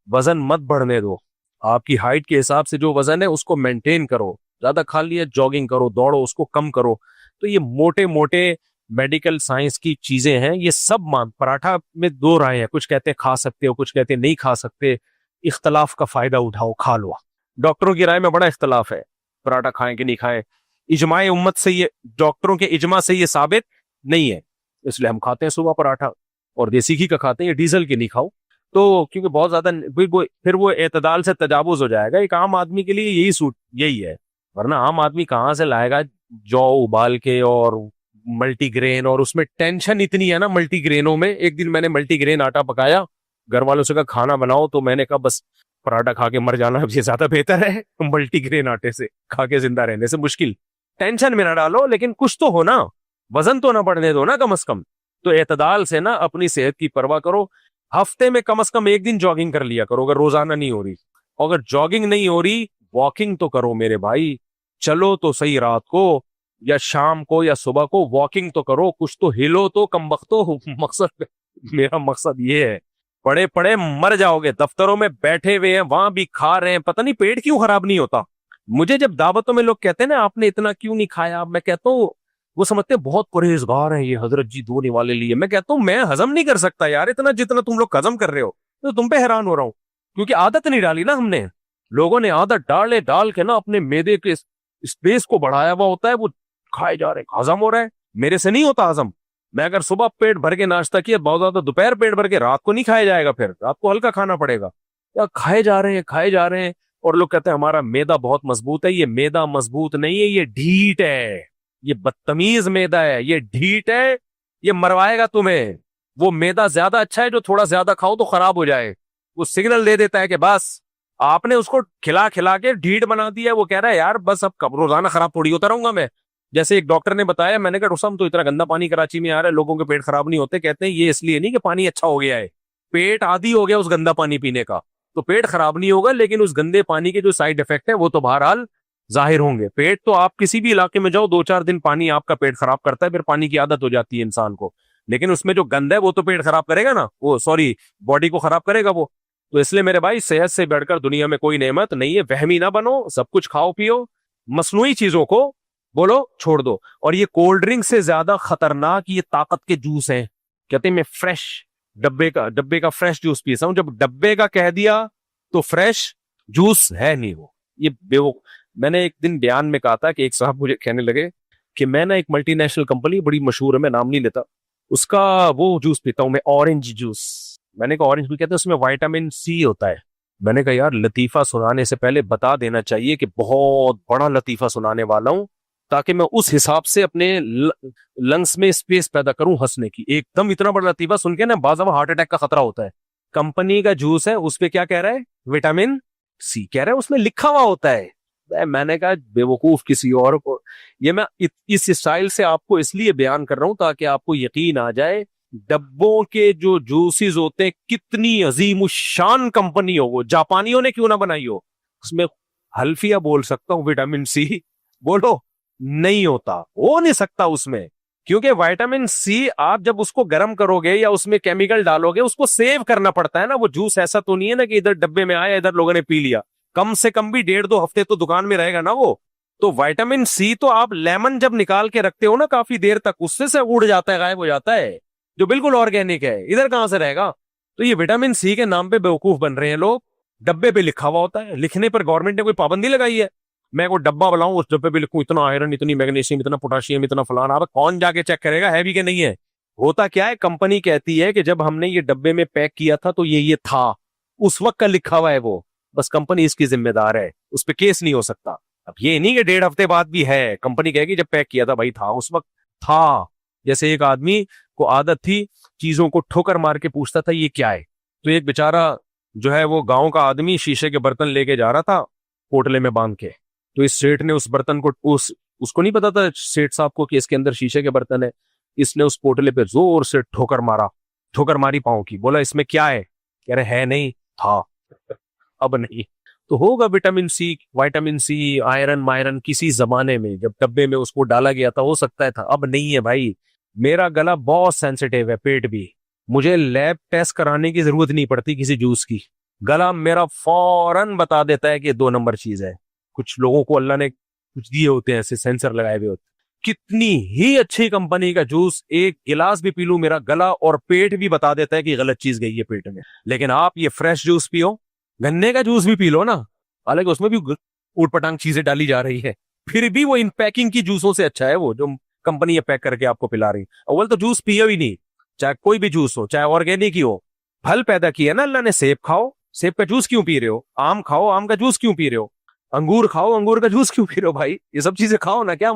वजन मत बढ़ने दो। आपकी हाइट के हिसाब से जो वजन है उसको मेंटेन करो। ज्यादा खा लिया, जॉगिंग करो, दौड़ो, उसको कम करो। तो ये मोटे मोटे मेडिकल साइंस की चीजें हैं, ये सब मान। पराठा में दो राय है, कुछ कहते हैं खा सकते हो, कुछ कहते हैं नहीं खा सकते। इख्तलाफ का फायदा उठाओ, खा लो। डॉक्टरों की राय में बड़ा इख्तलाफ है, पराठा खाएं कि नहीं खाएं। इजमाए उम्मत से ये, डॉक्टरों के इजमा से ये साबित नहीं है, इसलिए हम खाते हैं सुबह पराठा। और देसी घी का खाते हैं, ये डीजल के नहीं खाओ। तो क्योंकि बहुत ज्यादा फिर वो एतदाल से तजावुज हो जाएगा। एक आम आदमी के लिए यही सूट यही है, वरना आम आदमी कहाँ से लाएगा जौ उबाल के और मल्टीग्रेन। और उसमें टेंशन इतनी है ना मल्टीग्रेनों में। एक दिन मैंने मल्टीग्रेन आटा पकाया, घर वालों से कहा खाना बनाओ, तो मैंने कहा बस पराठा खा के मर जाना ये ज्यादा बेहतर है मल्टीग्रेन आटे से खा के जिंदा रहने से। मुश्किल, टेंशन में ना डालो, लेकिन कुछ तो हो ना, वजन तो ना बढ़ने दो ना कम से कम। तो एतदाल से ना अपनी सेहत की परवाह करो। हफ्ते में कम से कम एक दिन जॉगिंग कर लिया करो, अगर रोजाना नहीं हो रही। अगर जॉगिंग नहीं हो रही, वॉकिंग तो करो मेरे भाई। चलो तो सही, रात को या शाम को या सुबह को वॉकिंग तो करो, कुछ तो हिलो तो कम वक्तो मकसद मेरा मकसद ये है। पड़े पड़े मर जाओगे, दफ्तरों में बैठे हुए हैं, वहां भी खा रहे हैं, पता नहीं पेट क्यों खराब नहीं होता। मुझे जब दावतों में लोग कहते हैं ना आपने इतना क्यों नहीं खाया, मैं कहता हूँ वो समझते हैं बहुत परहेजगार हैं ये हजरत जी, धोने वाले लिए। मैं कहता हूँ मैं हजम नहीं कर सकता यार इतना जितना तुम लोग हजम कर रहे हो। तो तुम पे हैरान हो रहा हूँ, क्योंकि आदत नहीं डाली ना हमने। लोगों ने आदत डाल के ना अपने मैदे के स्पेस को बढ़ाया हुआ होता है, वो खाए जा रहे हैं, हजम हो रहा है। मेरे से नहीं होता हजम। मैं अगर सुबह पेट भर के नाश्ता किया बहुत ज्यादा, दोपहर पेट भर के, रात को नहीं खाया जाएगा, फिर रात को हल्का खाना पड़ेगा। या खाए जा रहे हैं, खाए जा रहे हैं। और लोग कहते हैं हमारा मैदा बहुत मजबूत है। ये मैदा मजबूत नहीं है, ये ढीठ है। ये बदतमीज मैदा है, ये ढीठ है, ये मरवाएगा तुम्हें। वो मैदा ज्यादा अच्छा है जो थोड़ा ज्यादा खाओ तो खराब हो जाए। वो सिग्नल दे देता है कि बस आपने उसको खिला खिला के ढीठ बना दिया। वो कह रहा है यार बस अब कब रोजाना खराब थोड़ी होता रहूंगा मैं। जैसे एक डॉक्टर ने बताया, मैंने कहा रुसम तो इतना गंदा पानी कराची में आ रहा है, लोगों के पेट खराब नहीं होते। कहते हैं ये इसलिए नहीं कि पानी अच्छा हो गया है, पेट आदी हो गया उस गंदा पानी पीने का। तो पेट खराब नहीं होगा, लेकिन उस गंदे पानी के जो साइड इफेक्ट है वो तो बहरहाल जाहिर होंगे। पेट तो आप किसी भी इलाके में जाओ, 2-4 दिन पानी आपका पेट खराब करता है, फिर पानी की आदत हो जाती है इंसान को। लेकिन उसमें जो गंद है वो तो पेट खराब करेगा ना, वो सॉरी बॉडी को खराब करेगा वो। तो इसलिए मेरे भाई, सेहत से बढ़कर दुनिया में कोई नेमत नहीं है। वहमी ना बनो, सब कुछ खाओ पियो, मसनूई चीजों को बोलो छोड़ दो। और ये कोल्ड ड्रिंक से ज्यादा खतरनाक ये ताकत के जूस हैं। कहते हैं मैं फ्रेश डब्बे का फ्रेश जूस पीता हूं। जब डब्बे का कह दिया तो फ्रेश जूस है नहीं वो, ये बेवकूफ। मैंने एक दिन बयान में कहा था कि एक साहब मुझे कहने लगे कि मैं ना एक मल्टीनेशनल कंपनी बड़ी मशहूर है, मैं नाम नहीं लेता, उसका वो जूस पीता हूं मैं, ऑरेंज जूस। मैंने कहा ऑरेंज भी कहते हैं, उसमें विटामिन सी होता है। मैंने कहा यार लतीफा सुनाने से पहले बता देना चाहिए कि बहुत बड़ा लतीफा सुनाने वाला हूं, ताकि मैं उस हिसाब से अपने लंग्स में स्पेस पैदा करूं हंसने की। एकदम इतना बड़ा लतीफा सुन के ना बाज़ दफा हार्ट अटैक का खतरा होता है। कंपनी का जूस है, उस पे क्या कह रहा है, विटामिन सी कह रहा है, उसमें लिखा हुआ होता है। मैंने कहा बेवकूफ किसी और को। ये मैं इस स्टाइल से आपको इसलिए बयान कर रहा हूं ताकि आपको यकीन आ जाए डब्बों के जो जूसेस होते हैं, कितनी अजीम शान कंपनी हो, वो जापानियों ने क्यों ना बनाई हो। उसमें हल्फिया बोल सकता हूं, विटामिन सी बोलो नहीं होता, हो नहीं सकता उसमें। क्योंकि विटामिन सी आप जब उसको गर्म करोगे या उसमें केमिकल डालोगे, उसको सेव करना पड़ता है ना। वो जूस ऐसा तो नहीं है ना कि इधर डब्बे में आया, इधर लोगों ने पी लिया। कम से कम भी 1.5-2 हफ्ते तो दुकान में रहेगा ना वो। तो विटामिन सी तो आप लेमन जब निकाल के रखते हो ना काफी देर तक, उससे से उड़ जाता है, गायब हो जाता है, जो बिल्कुल ऑर्गेनिक है। इधर कहां से रहेगा। तो ये विटामिन सी के नाम पे बेवकूफ बन रहे हैं लोग। डब्बे पे लिखा हुआ होता है, लिखने पर गवर्नमेंट ने कोई पाबंदी लगाई है। मैं वो डब्बा बनाऊं, उस डब्बे पे लिखूं इतना आयरन, इतनी मैग्नीशियम, इतना पोटाशियम, इतना फलाना। अब कौन जाके चेक करेगा है भी कि नहीं है। होता क्या है, कंपनी कहती है कि जब हमने ये डब्बे में पैक किया था तो ये था, उस वक्त का लिखा हुआ है वो, बस कंपनी इसकी जिम्मेदार है, उस पर केस नहीं हो सकता। अब ये नहीं कि 1.5 हफ्ते बाद भी है, कंपनी कहेगी जब पैक किया था भाई था, उस वक्त था। जैसे एक आदमी को आदत थी चीजों को ठोकर मार के पूछता था ये क्या है। तो एक बेचारा जो है वो गांव का आदमी शीशे के बर्तन लेके जा रहा था पोटले में बांध के। तो इस सेठ ने उस बर्तन को उसको नहीं पता था सेठ साहब को कि इसके अंदर शीशे के बर्तन है। इसने उस पोटले पे जोर से ठोकर मारी पांव की। बोला इसमें क्या है, कह रहे है नहीं, था। अब नहीं तो होगा विटामिन सी आयरन मायरन किसी जमाने में जब डब्बे में उसको डाला गया था, हो सकता है था, अब नहीं है भाई। मेरा गला बहुत सेंसिटिव है, पेट भी, मुझे लैब टेस्ट कराने की जरूरत नहीं पड़ती किसी जूस की। गला मेरा फौरन बता देता है कि 2 नंबर चीज है। कुछ लोगों को अल्लाह ने कुछ दिए होते हैं, ऐसे सेंसर लगाए हुए होते हैं। कितनी ही अच्छी कंपनी का जूस एक गिलास भी पी लूं, मेरा गला और पेट भी बता देता है कि गलत चीज गई है पेट में। लेकिन आप ये फ्रेश जूस पियो, गन्ने का जूस भी पी लो ना, हालांकि उसमें भी ऊटपटांग चीजें डाली जा रही है, फिर भी वो इन पैकिंग की जूसों से अच्छा है वो जो कंपनी ये पैक करके आपको पिला रही। अव्वल तो जूस पियो ही नहीं, चाहे कोई भी जूस हो, चाहे ऑर्गेनिक ही हो। फल पैदा किया ना अल्लाह ने, सेब खाओ, सेब का जूस क्यों पी रहे हो? आम खाओ, आम का जूस क्यों पी रहे हो? अंगूर खाओ, अंगूर का जूस क्यों पी रहे हो? भाई ये सब चीजें खाओ ना, क्या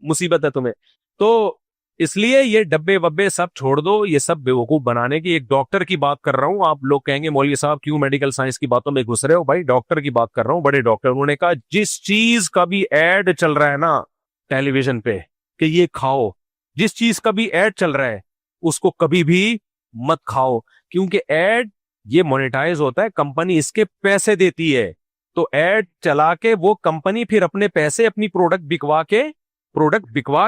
मुसीबत है तुम्हें? तो इसलिए ये डब्बे वब्बे सब छोड़ दो, ये सब बेवकूफ बनाने की। एक डॉक्टर की बात कर रहा हूं, आप लोग कहेंगे मौलवी साहब क्यों मेडिकल साइंस की बातों में घुस रहे हो? भाई डॉक्टर की बात कर रहा हूं, बड़े डॉक्टर। उन्होंने कहा जिस चीज का भी एड चल रहा है ना टेलीविजन पे कि ये खाओ, जिस चीज का भी एड चल रहा है उसको कभी भी मत खाओ, क्योंकि एड ये मोनेटाइज होता है, कंपनी इसके पैसे देती है। तो एड चला के वो कंपनी फिर अपने पैसे अपनी प्रोडक्ट बिकवा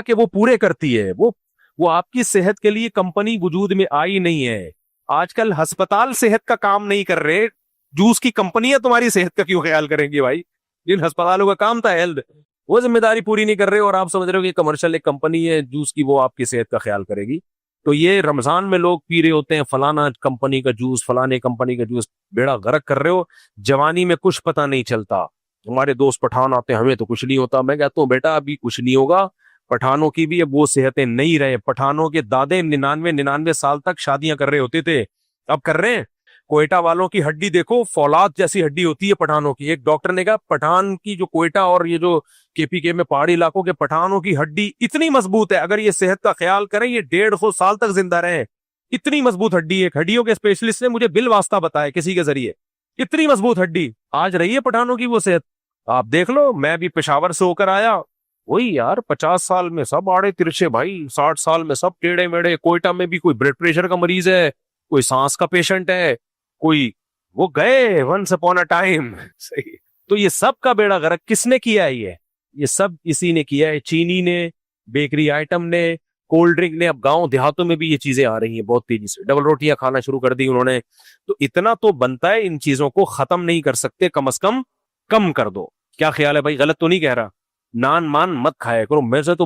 के वो पूरे करती है। वो आपकी सेहत के लिए कंपनी वजूद में आई नहीं है। आजकल अस्पताल सेहत का काम नहीं कर रहे, जूस की कंपनियां तुम्हारी सेहत का क्यों ख्याल करेंगी भाई? जिन अस्पतालों का काम था हेल्थ, वो जिम्मेदारी पूरी नहीं कर रहे, और आप समझ रहे हो कि कमर्शियल एक कंपनी है जूस की, वो आपकी सेहत का ख्याल करेगी। तो ये रमजान में लोग पी रहे होते हैं फलाना कंपनी का जूस, फलाने कंपनी का जूस, बेड़ा गर्क कर रहे हो। जवानी में कुछ पता नहीं चलता। हमारे दोस्त पठान आते हैं, हमें तो कुछ नहीं होता। मैं कहता हूँ बेटा अभी कुछ नहीं होगा, पठानों की भी अब वो सेहतें नहीं रहे। पठानों के दादे 99 साल तक शादियां कर रहे होते थे, अब कर रहे हैं? कोयटा वालों की हड्डी देखो, फौलाद जैसी हड्डी होती है पठानों की। एक डॉक्टर ने कहा पठान की जो कोयटा और ये जो केपीके में पहाड़ी इलाकों के पठानों की हड्डी इतनी मजबूत है, अगर ये सेहत का ख्याल करें ये 150 साल तक जिंदा रहे। इतनी मजबूत हड्डी, एक हड्डियों के स्पेशलिस्ट ने मुझे बिल वास्ता बताया किसी के जरिए, इतनी मजबूत हड्डी आज रही है पठानों की वो सेहत। आप देख लो, मैं भी पेशावर से होकर आया, वही यार 50 साल में सब आड़े तिरछे भाई, 60 साल में सब टेढ़े मेढ़े। कोयटा में भी कोई ब्लड प्रेशर का मरीज है, कोई सांस का पेशेंट है, कोई वो गए वंस अपॉन अ टाइम। सही। तो ये सब का बेड़ा गर्क किसने किया है? ये सब इसी ने किया है, चीनी ने, बेकरी आइटम ने, कोल्ड ड्रिंक ने। अब गांव देहातों में भी ये चीजें आ रही हैं बहुत तेजी से, डबल रोटियां खाना शुरू कर दी उन्होंने। तो इतना तो बनता है, इन चीजों को खत्म नहीं कर सकते, कम से कम कम कर दो। क्या ख्याल है भाई? गलत तो नहीं कह रहा? नान मान मत खाया करो। मेरे से तो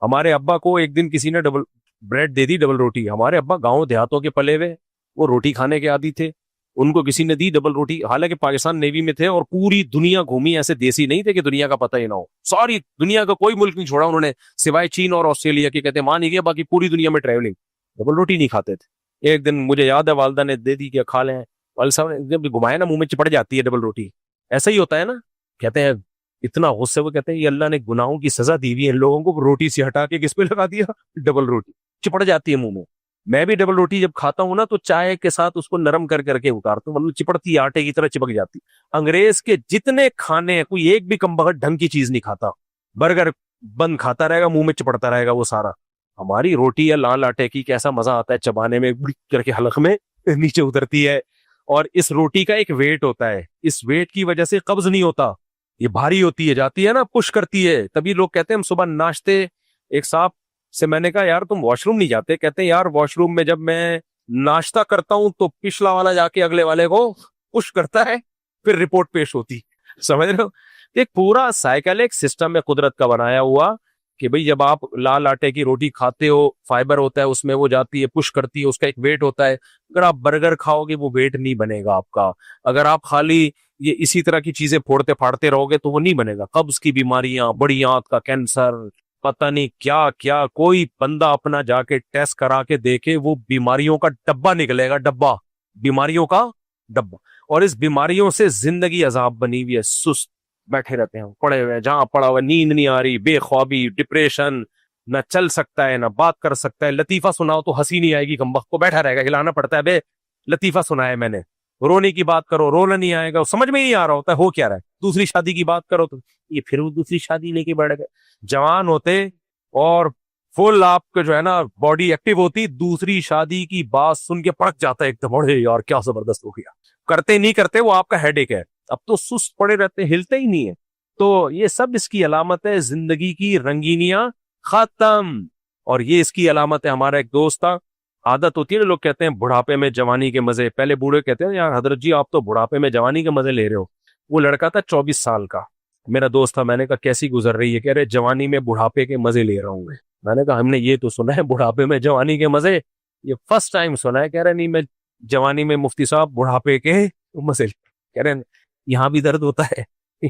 हमारे अब्बा को एक दिन किसी ने डबल ब्रेड दे दी, डबल रोटी। हमारे अब्बा गांव देहातों के पले हुए, वो रोटी खाने के आदी थे, उनको किसी ने दी डबल रोटी। हालांकि पाकिस्तान नेवी में थे और पूरी दुनिया घूमी, ऐसे देसी नहीं थे कि दुनिया का पता ही ना हो। सारी दुनिया का कोई मुल्क नहीं छोड़ा उन्होंने सिवाय चीन और ऑस्ट्रेलिया के, कहते मान ही गया, बाकी पूरी दुनिया में ट्रैवलिंग, डबल रोटी नहीं खाते थे। एक दिन मुझे याद है वालदा ने दे दी कि खा लें, वाल साहब ने जब घुमाया ना, मुंह में चिपट जाती है डबल रोटी। ऐसा ही होता है ना, कहते हैं इतना गुस्से वो कहते हैं ये अल्लाह ने गुनाहों की सजा दी हुई है इन लोगों को, रोटी से हटा के किस पे लगा दिया? डबल रोटी, चिपट जाती है मुंह में। मैं भी डबल रोटी जब खाता हूं ना तो चाय के साथ उसको नरम कर करके उतारता हूँ, मतलब चिपड़ती आटे की तरह चिपक जाती। अंग्रेज के जितने खाने हैं कोई एक भी कमबख्त ढंग की चीज नहीं खाता, बर्गर बंद खाता रहेगा, मुंह में चिपड़ता रहेगा वो सारा। हमारी रोटी या लाल आटे की कैसा मजा आता है चबाने में, करके हलक में नीचे उतरती है। और इस रोटी का एक वेट होता है, इस वेट की वजह से कब्ज नहीं होता, ये भारी होती है, जाती है ना, पुश करती है। तभी लोग कहते हैं हम सुबह नाश्ते, एक साहब से मैंने कहा यार तुम वॉशरूम नहीं जाते? कहते हैं यार वॉशरूम में जब मैं नाश्ता करता हूं तो पिछला वाला जाके अगले वाले को पुश करता है, फिर रिपोर्ट पेश होती। समझ रहे हो? एक पूरा साइकिल, एक सिस्टम है कुदरत का बनाया हुआ कि भाई जब आप लाल आटे की रोटी खाते हो, फाइबर होता है उसमें, वो जाती है पुश करती है, उसका एक वेट होता है। अगर आप बर्गर खाओगे वो वेट नहीं बनेगा आपका। अगर आप खाली ये इसी तरह की चीजें फोड़ते फाड़ते रहोगे तो वो नहीं बनेगा। कब्ज की बीमारियां, बड़ी आंत का कैंसर, पता नहीं क्या क्या, कोई बंदा अपना जाके टेस्ट करा के देखे, वो बीमारियों का डब्बा निकलेगा, डब्बा, बीमारियों का डब्बा। और इस बीमारियों से जिंदगी अजाब बनी हुई है, सुस्त बैठे रहते हैं, पड़े हुए, जहां पड़ा हुआ, नींद नहीं आ रही, बेख्वाबी, डिप्रेशन, न चल सकता है, न बात कर सकता है। लतीफा सुनाओ तो हंसी नहीं आएगी, कमबख्त को बैठा रहेगा, हिलाना पड़ता है, बे लतीफा सुनाया मैंने। रोने की बात करो, रोना नहीं आएगा, समझ में नहीं आ रहा होता है हो क्या रहा है। दूसरी शादी की बात करो तो ये फिर वो दूसरी शादी लेके बढ़ गए। जवान होते और फुल आपके जो है ना बॉडी एक्टिव होती, दूसरी शादी की बात सुन के पड़क जाता है एकदम, अरे यार क्या जबरदस्त हो गया। करते नहीं करते वो आपका हेडेक है, अब तो सुस्त पड़े रहते, हिलते ही नहीं है। तो ये सब इसकी अलामत है, जिंदगी की रंगीनियां खत्म। और ये इसकी अलामत है। हमारा एक दोस्त था, आदत होती है ना, लोग कहते हैं बुढ़ापे में जवानी के मजे। पहले बूढ़े कहते हैं यार हजरत जी आप तो बुढ़ापे में जवानी के मजे ले रहे हो। वो लड़का था 24 साल का, मेरा दोस्त था। मैंने कहा कैसी गुजर रही है? कह रहे जवानी में बुढ़ापे के मजे ले रहा हूं मैं। मैंने कहा हमने ये तो सुना है बुढ़ापे में जवानी के मजे, ये फर्स्ट टाइम सुना है। कह रहे नहीं, मैं जवानी में मुफ्ती साहब बुढ़ापे के मजे। कह रहे यहाँ भी दर्द होता है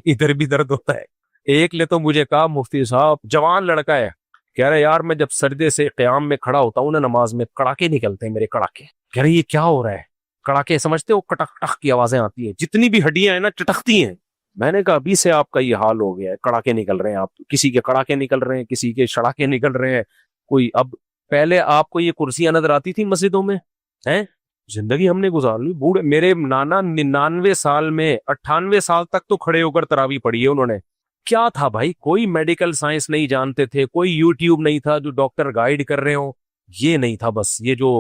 इधर भी दर्द होता है। एक ने तो मुझे कहा मुफ्ती साहब, जवान लड़का है, कह रहे यार मैं जब सर्दे से क़याम में खड़ा होता हूँ ना नमाज में, कड़ाके निकलते हैं मेरे, कड़ाके। कह रहे ये क्या हो रहा है? कड़ाके समझते हो? कटक टक की आवाजें आती है, जितनी भी हड्डियां हैं ना चटकती हैं। मैंने कहा अभी से आपका ये हाल हो गया है, कड़ाके निकल रहे हैं आप, किसी के कड़ाके निकल रहे हैं, किसी के शड़ाके निकल रहे हैं। कोई अब, पहले आपको ये कुर्सियां नजर आती थी मस्जिदों में, हैं? जिंदगी हमने गुजार ली। बूढ़े मेरे नाना 99 साल में 98 साल तक तो खड़े होकर तरावी पढ़ी है उन्होंने। क्या था भाई, कोई मेडिकल साइंस नहीं जानते थे, कोई यूट्यूब नहीं था जो डॉक्टर गाइड कर रहे हो, ये नहीं था। बस ये जो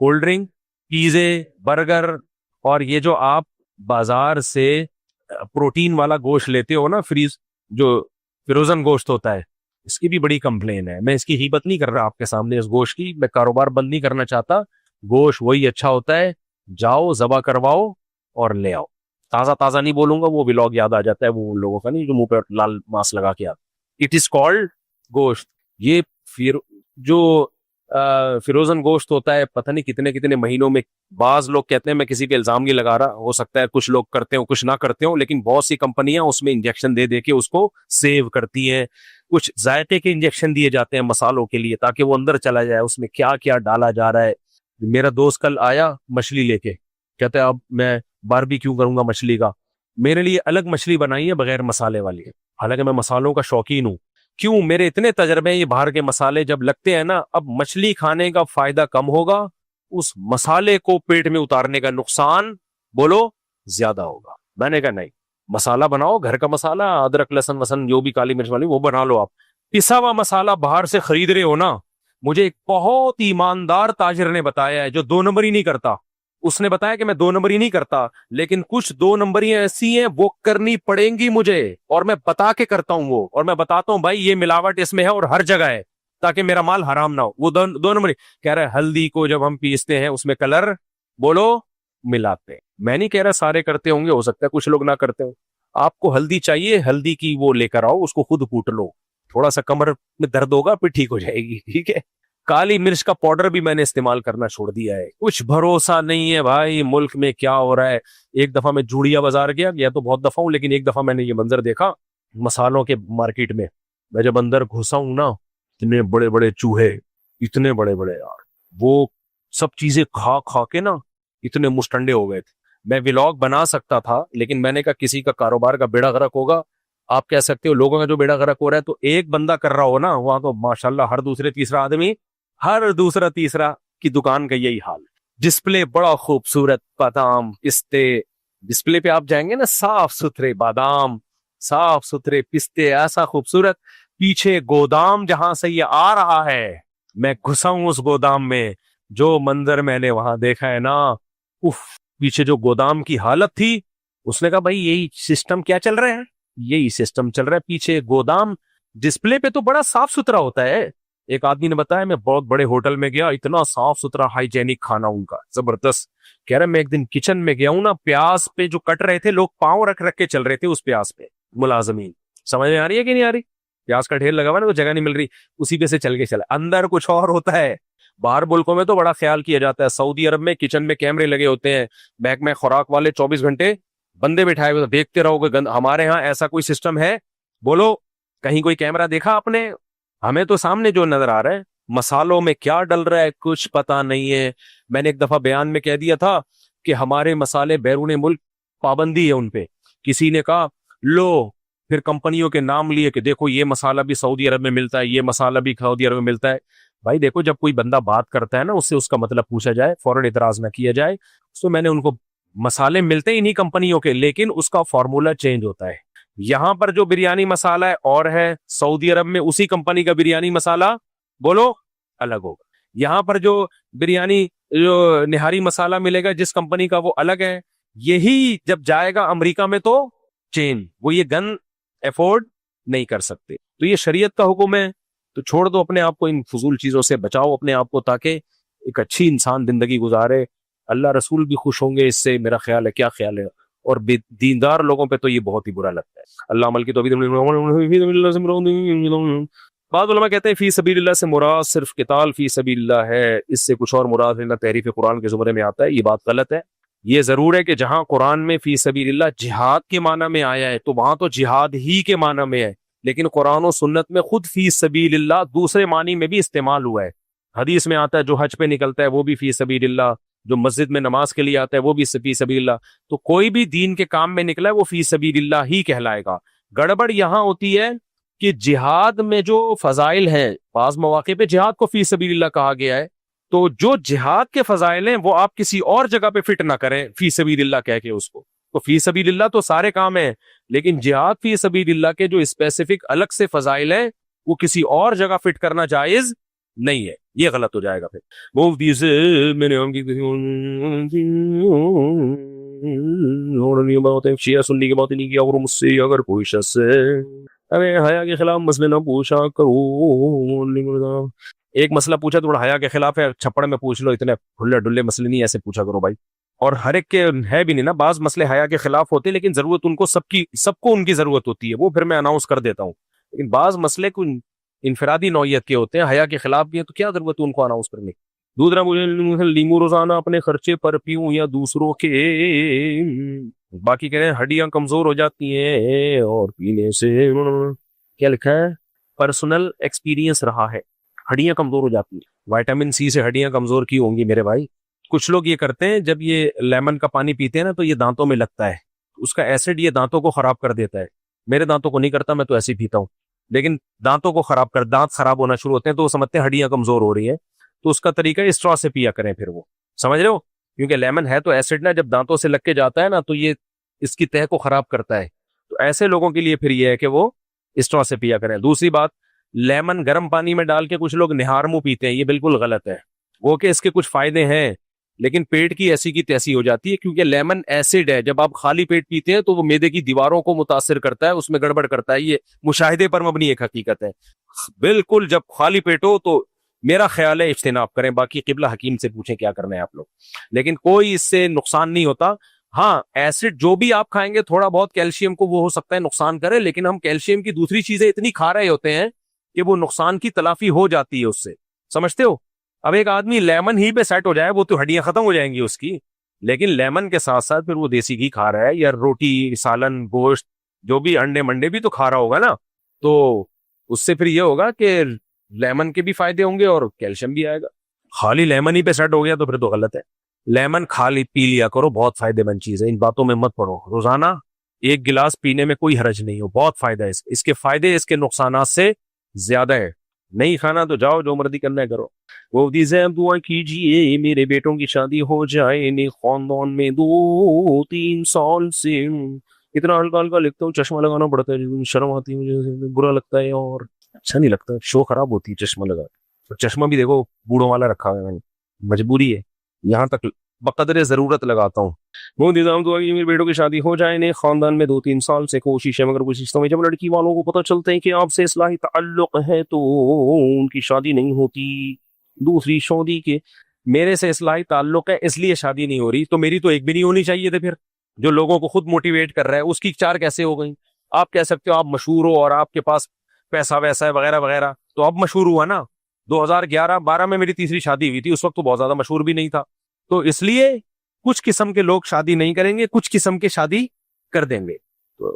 कोल्ड ड्रिंक, पिज़्ज़े, बर्गर, और ये जो आप बाजार से प्रोटीन वाला गोश्त लेते हो ना, फ्रीज जो फ्रोजन गोश्त होता है, इसकी भी बड़ी कंप्लेन है। मैं इसकी हिम्मत नहीं कर रहा आपके सामने इस गोश्त की, मैं कारोबार बंद नहीं करना चाहता। गोश्त वही अच्छा होता है, जाओ जबा करवाओ और ले आओ। ताजा ताजा नहीं बोलूंगा, वो व्लॉग याद आ जाता है वो उन लोगों का, नहीं जो मुंह पे लाल मास्क लगा के आता। इट इज कॉल्ड गोश्त। ये फिर जो फिरोजन गोश्त होता है, पता नहीं कितने कितने महीनों में। बाज लोग कहते हैं, मैं किसी पे इल्जाम नहीं लगा रहा, हो सकता है कुछ लोग करते हो कुछ ना करते हो, लेकिन बहुत सी कंपनियां उसमें इंजेक्शन दे दे के उसको सेव करती हैं। कुछ जायके के इंजेक्शन दिए जाते हैं मसालों के लिए, ताकि वो अंदर चला जाए उसमें क्या क्या डाला जा रहा है। मेरा दोस्त कल आया मछली लेके, कहते हैं अब मैं बारबेक्यू करूंगा मछली का। मेरे लिए अलग मछली बनाई है बगैर मसाले वाली, हालांकि मैं मसालों का शौकीन हूँ। क्यों? मेरे इतने तजर्बे हैं, ये बाहर के मसाले जब लगते हैं ना, अब मछली खाने का फायदा कम होगा, उस मसाले को पेट में उतारने का नुकसान बोलो ज्यादा होगा। मैंने कहा नहीं, मसाला बनाओ घर का मसाला, अदरक लहसुन वसन जो भी काली मिर्च वाली वो बना लो आप। पिसा हुआ मसाला बाहर से खरीद रहे हो ना, मुझे एक बहुत ईमानदार ताजिर ने बताया है जो दो नंबरी नहीं करता। उसने बताया कि मैं दो नंबरी नहीं करता, लेकिन कुछ दो नंबरियां ऐसी हैं वो करनी पड़ेंगी मुझे, और मैं बता के करता हूं वो। और मैं बताता हूं भाई ये मिलावट इसमें है और हर जगह है, ताकि मेरा माल हराम ना हो। वो दो नंबरी कह रहा है हल्दी को जब हम पीसते हैं उसमें कलर बोलो मिलाते हैं। मैं नहीं कह रहा सारे करते होंगे, हो सकता है कुछ लोग ना करते हो। आपको हल्दी चाहिए, हल्दी की वो लेकर आओ, उसको खुद कूट लो, थोड़ा सा कमर में दर्द होगा फिर ठीक हो जाएगी, ठीक है। काली मिर्च का पाउडर भी मैंने इस्तेमाल करना छोड़ दिया है। कुछ भरोसा नहीं है भाई मुल्क में क्या हो रहा है। एक दफा मैं जूड़िया बाजार गया तो बहुत दफा हूं, लेकिन एक दफा मैंने ये मंजर देखा मसालों के मार्केट में। मैं जब अंदर घुसा हूं ना, इतने बड़े बड़े चूहे, इतने बड़े बड़े यार, वो सब चीजें खा खा के ना इतने मुस्टंडे हो गए थे। मैं व्लॉग बना सकता था, लेकिन मैंने कहा किसी का कारोबार का बेड़ा गर्क होगा। आप कह सकते हो लोगों का जो बेड़ा गर्क हो रहा है, तो एक बंदा कर रहा हो ना, वहां तो माशाल्लाह हर दूसरा तीसरा की दुकान का यही हाल। डिस्प्ले बड़ा खूबसूरत, बादाम पिस्ते, डिस्प्ले पे आप जाएंगे ना, साफ सुथरे बादाम, साफ सुथरे पिस्ते, ऐसा खूबसूरत। पीछे गोदाम जहां से ये आ रहा है, मैं घुसा हूं उस गोदाम में, जो मंजर मैंने वहां देखा है ना, उफ। पीछे जो गोदाम की हालत थी, उसने कहा भाई यही सिस्टम क्या चल रहा है, यही सिस्टम चल रहा है पीछे गोदाम। डिस्प्ले पे तो बड़ा साफ सुथरा होता है। एक आदमी ने बताया, मैं बहुत बड़े होटल में गया, इतना साफ सुथरा हाइजेनिक खाना उनका जबरदस्त। कह रहे मैं एक दिन किचन में गया हूं ना, प्याज पे जो कट रहे थे लोग, पांव रख रख के चल रहे थे उस प्याज पे, मुलाजमीन। समझ में आ रही है कि नहीं आ रही? प्याज का ढेर लगा हुआ ना, तो जगह नहीं मिल रही, उसी पे से चल के चला। अंदर कुछ और होता है। बाहर मुल्कों में तो बड़ा ख्याल किया जाता है। सऊदी अरब में किचन में कैमरे लगे होते हैं, बैग में खुराक वाले 24 घंटे बंदे बिठाए हुए, तो देखते रहोगे। हमारे यहाँ ऐसा कोई सिस्टम है? बोलो, कहीं कोई कैमरा देखा आपने? हमें तो सामने जो नजर आ रहा है, मसालों में क्या डल रहा है कुछ पता नहीं है। मैंने एक दफा बयान में कह दिया था कि हमारे मसाले बैरून मुल्क पाबंदी है उन पे। किसी ने कहा लो, फिर कंपनियों के नाम लिए कि देखो ये मसाला भी सऊदी अरब में मिलता है, ये मसाला भी सऊदी अरब में मिलता है। भाई देखो, जब कोई बंदा बात करता है ना, उससे उसका मतलब पूछा जाए, फौरन इतराज ना किया जाए। तो मैंने उनको, मसाले मिलते ही नहीं कंपनियों के, लेकिन उसका फॉर्मूला चेंज होता है। यहां पर जो बिरयानी मसाला है और है, सऊदी अरब में उसी कंपनी का बिरयानी मसाला बोलो अलग होगा। यहां पर जो बिरयानी जो निहारी मसाला मिलेगा जिस कंपनी का, वो अलग है। यही जब जाएगा अमेरिका में तो चेन, वो ये गन अफोर्ड नहीं कर सकते। तो ये शरीयत का हुक्म है, तो छोड़ दो अपने आप को, इन फजूल चीजों से बचाओ अपने आप को, ताकि एक अच्छी इंसान जिंदगी गुजारे, अल्लाह रसूल भी खुश होंगे इससे, मेरा ख्याल है। क्या ख्याल है? और दीनदार लोगों पे तो ये बहुत ही बुरा लगता है। अल्लाह अमल की तौफीक। बाद उलमा कहते हैं फी सबीलिल्लाह से मुराद सिर्फ किताल फी सबीलिल्लाह है, इससे कुछ और मुराद लेना तहरीफ कुरान के जुमरे में आता है। ये बात गलत है। ये जरूर है कि जहां कुरान में फी सबीलिल्लाह जिहाद के माना में आया है तो वहां तो जिहाद ही के माना में है, लेकिन कुरान और सुन्नत में खुद फी सबीलिल्लाह दूसरे मानी में भी इस्तेमाल हुआ है। हदीस में आता है जो हज पे निकलता है वो भी फी सबीलिल्लाह, जो मस्जिद में नमाज के लिए आता है वो भी फी सबीलिल्लाह। तो कोई भी दीन के काम में निकला है वो फी सबीलिल्लाह ही कहलाएगा। गड़बड़ यहां होती है कि जिहाद में जो फजाइल हैं, बाज मौके पे जिहाद को फी सबीलिल्लाह कहा गया है, तो जो जिहाद के फजाइल हैं वो आप किसी और जगह पे फिट ना करें फी सबीलिल्लाह कह के उसको। तो फी सबीलिल्लाह तो सारे काम है, लेकिन जिहाद फी सबीलिल्लाह के जो स्पेसिफिक अलग से फजाइल है वो किसी और जगह फिट करना जायज नहीं है, ये गलत हो जाएगा फिर। मुफ्ती से मैंने शिया सुन्नी की बात नहीं किया, और मुझसे अगर कोई शख्स अरे हया के खिलाफ मसले ना पूछा करो। एक मसला पूछा तो बड़ा हया के खिलाफ है, छप्पड़ में पूछ लो, इतने खुले डुल्ले मसले नहीं ऐसे पूछा करो भाई। और हर एक के है भी नहीं ना, बाज मसले हया के खिलाफ होते हैं लेकिन जरूरत उनको सबको उनकी जरूरत होती है, वो फिर मैं अनाउंस कर देता हूँ। लेकिन बाज मसले को इनफरादी नौयत के होते हैं, हया के खिलाफ भी है, तो क्या जरूरत है उनको अनाउंस करने की। दूसरा, मुझे लीमू रोजाना अपने खर्चे पर पीऊं या दूसरों के। बाकी कह रहे हैं हड्डियां कमजोर हो जाती हैं और पीने से, क्या लिखा है, पर्सनल एक्सपीरियंस रहा है, हड्डियां कमजोर हो जाती हैं। विटामिन सी से हड्डियां कमजोर की होंगी मेरे भाई। कुछ लोग ये करते हैं, जब ये लेमन का पानी पीते हैं ना तो ये दांतों में लगता है, उसका एसिड ये दांतों को खराब कर देता है। मेरे दांतों को नहीं करता, मैं तो ऐसे ही पीता हूँ, लेकिन दांतों को दांत खराब होना शुरू होते हैं तो वो समझते हैं हड्डियां कमजोर हो रही है। तो उसका तरीका स्ट्रॉ से पिया करें फिर, वो समझ रहे हो, क्योंकि लेमन है तो एसिड ना जब दांतों से लग के जाता है ना तो ये इसकी तह को खराब करता है। तो ऐसे लोगों के लिए फिर ये है कि वो स्ट्रॉ से पिया करें। दूसरी बात, लेमन गर्म पानी में डाल के कुछ लोग निहार मुंह पीते हैं, ये बिल्कुल गलत है। वो कि इसके कुछ फायदे हैं लेकिन पेट की ऐसी की तैसी हो जाती है, क्योंकि लेमन एसिड है। जब आप खाली पेट पीते हैं तो वो मैदे की दीवारों को मुतासिर करता है, उसमें गड़बड़ करता है। ये मुशाहिदे पर मबनी एक हकीकत है। बिल्कुल जब खाली पेट हो तो मेरा ख्याल है इज्तिनाब करें, बाकी किबला हकीम से पूछें क्या करना है आप लोग, लेकिन कोई इससे नुकसान नहीं होता। हाँ, एसिड जो भी आप खाएंगे थोड़ा बहुत कैल्शियम को वो हो सकता है नुकसान करे, लेकिन हम कैल्शियम की दूसरी चीजें इतनी खा रहे होते हैं कि वो नुकसान की तलाफी हो जाती है उससे, समझते हो। अब एक आदमी लेमन ही पे सेट हो जाए वो तो हड्डियां खत्म हो जाएंगी उसकी, लेकिन लेमन के साथ साथ फिर वो देसी घी खा रहा है या रोटी सालन गोश्त जो भी अंडे मंडे भी तो खा रहा होगा ना, तो उससे फिर ये होगा कि लेमन के भी फायदे होंगे और कैल्शियम भी आएगा। खाली लेमन ही पे सेट हो गया तो फिर तो गलत है। लेमन खाली पी लिया करो, बहुत फायदेमंद चीज है, इन बातों में मत पड़ो। रोजाना एक गिलास पीने में कोई हरज नहीं हो, बहुत फायदा है इसके फायदे इसके नुकसान से ज्यादा है। नहीं खाना तो जाओ जो मर्जी करना है करो। वो दीजिए दुआ कीजिए मेरे बेटों की शादी हो जाए, ने खानदान में 2-3 साल से। इतना हल्का हल्का लिखता हूँ, चश्मा लगाना पड़ता है, शर्म आती है मुझे, बुरा लगता है और अच्छा नहीं लगता, शो खराब होती है चश्मा लगा। तो चश्मा भी देखो बूढ़ों वाला रखा हुआ है मैंने, मजबूरी है, यहाँ तक बकदरे जरूरत लगाता हूँ। वो निजाम दुआ की मेरे बेटों की शादी हो जाए, ने खानदान में 2-3 साल से कोशिश है, मगर कोशिश में जब लड़की वालों को पता चलता है कि आपसे इस्लाही ताल्लुक है तो उनकी शादी नहीं होती। दूसरी शादी के मेरे से इस्लाही ताल्लुक है इसलिए शादी नहीं हो रही, तो मेरी तो एक भी नहीं होनी चाहिए थी। फिर जो लोगों को खुद मोटिवेट कर रहा है उसकी 4 कैसे हो गई? आप कह सकते हो आप मशहूर हो और आपके पास पैसा वैसा है वगैरह वगैरह, तो अब मशहूर हुआ ना। 2011-12 में मेरी तीसरी शादी हुई थी, उस वक्त तो बहुत ज्यादा मशहूर भी नहीं था। तो इसलिए कुछ किस्म के लोग शादी नहीं करेंगे, कुछ किस्म के शादी कर देंगे। तो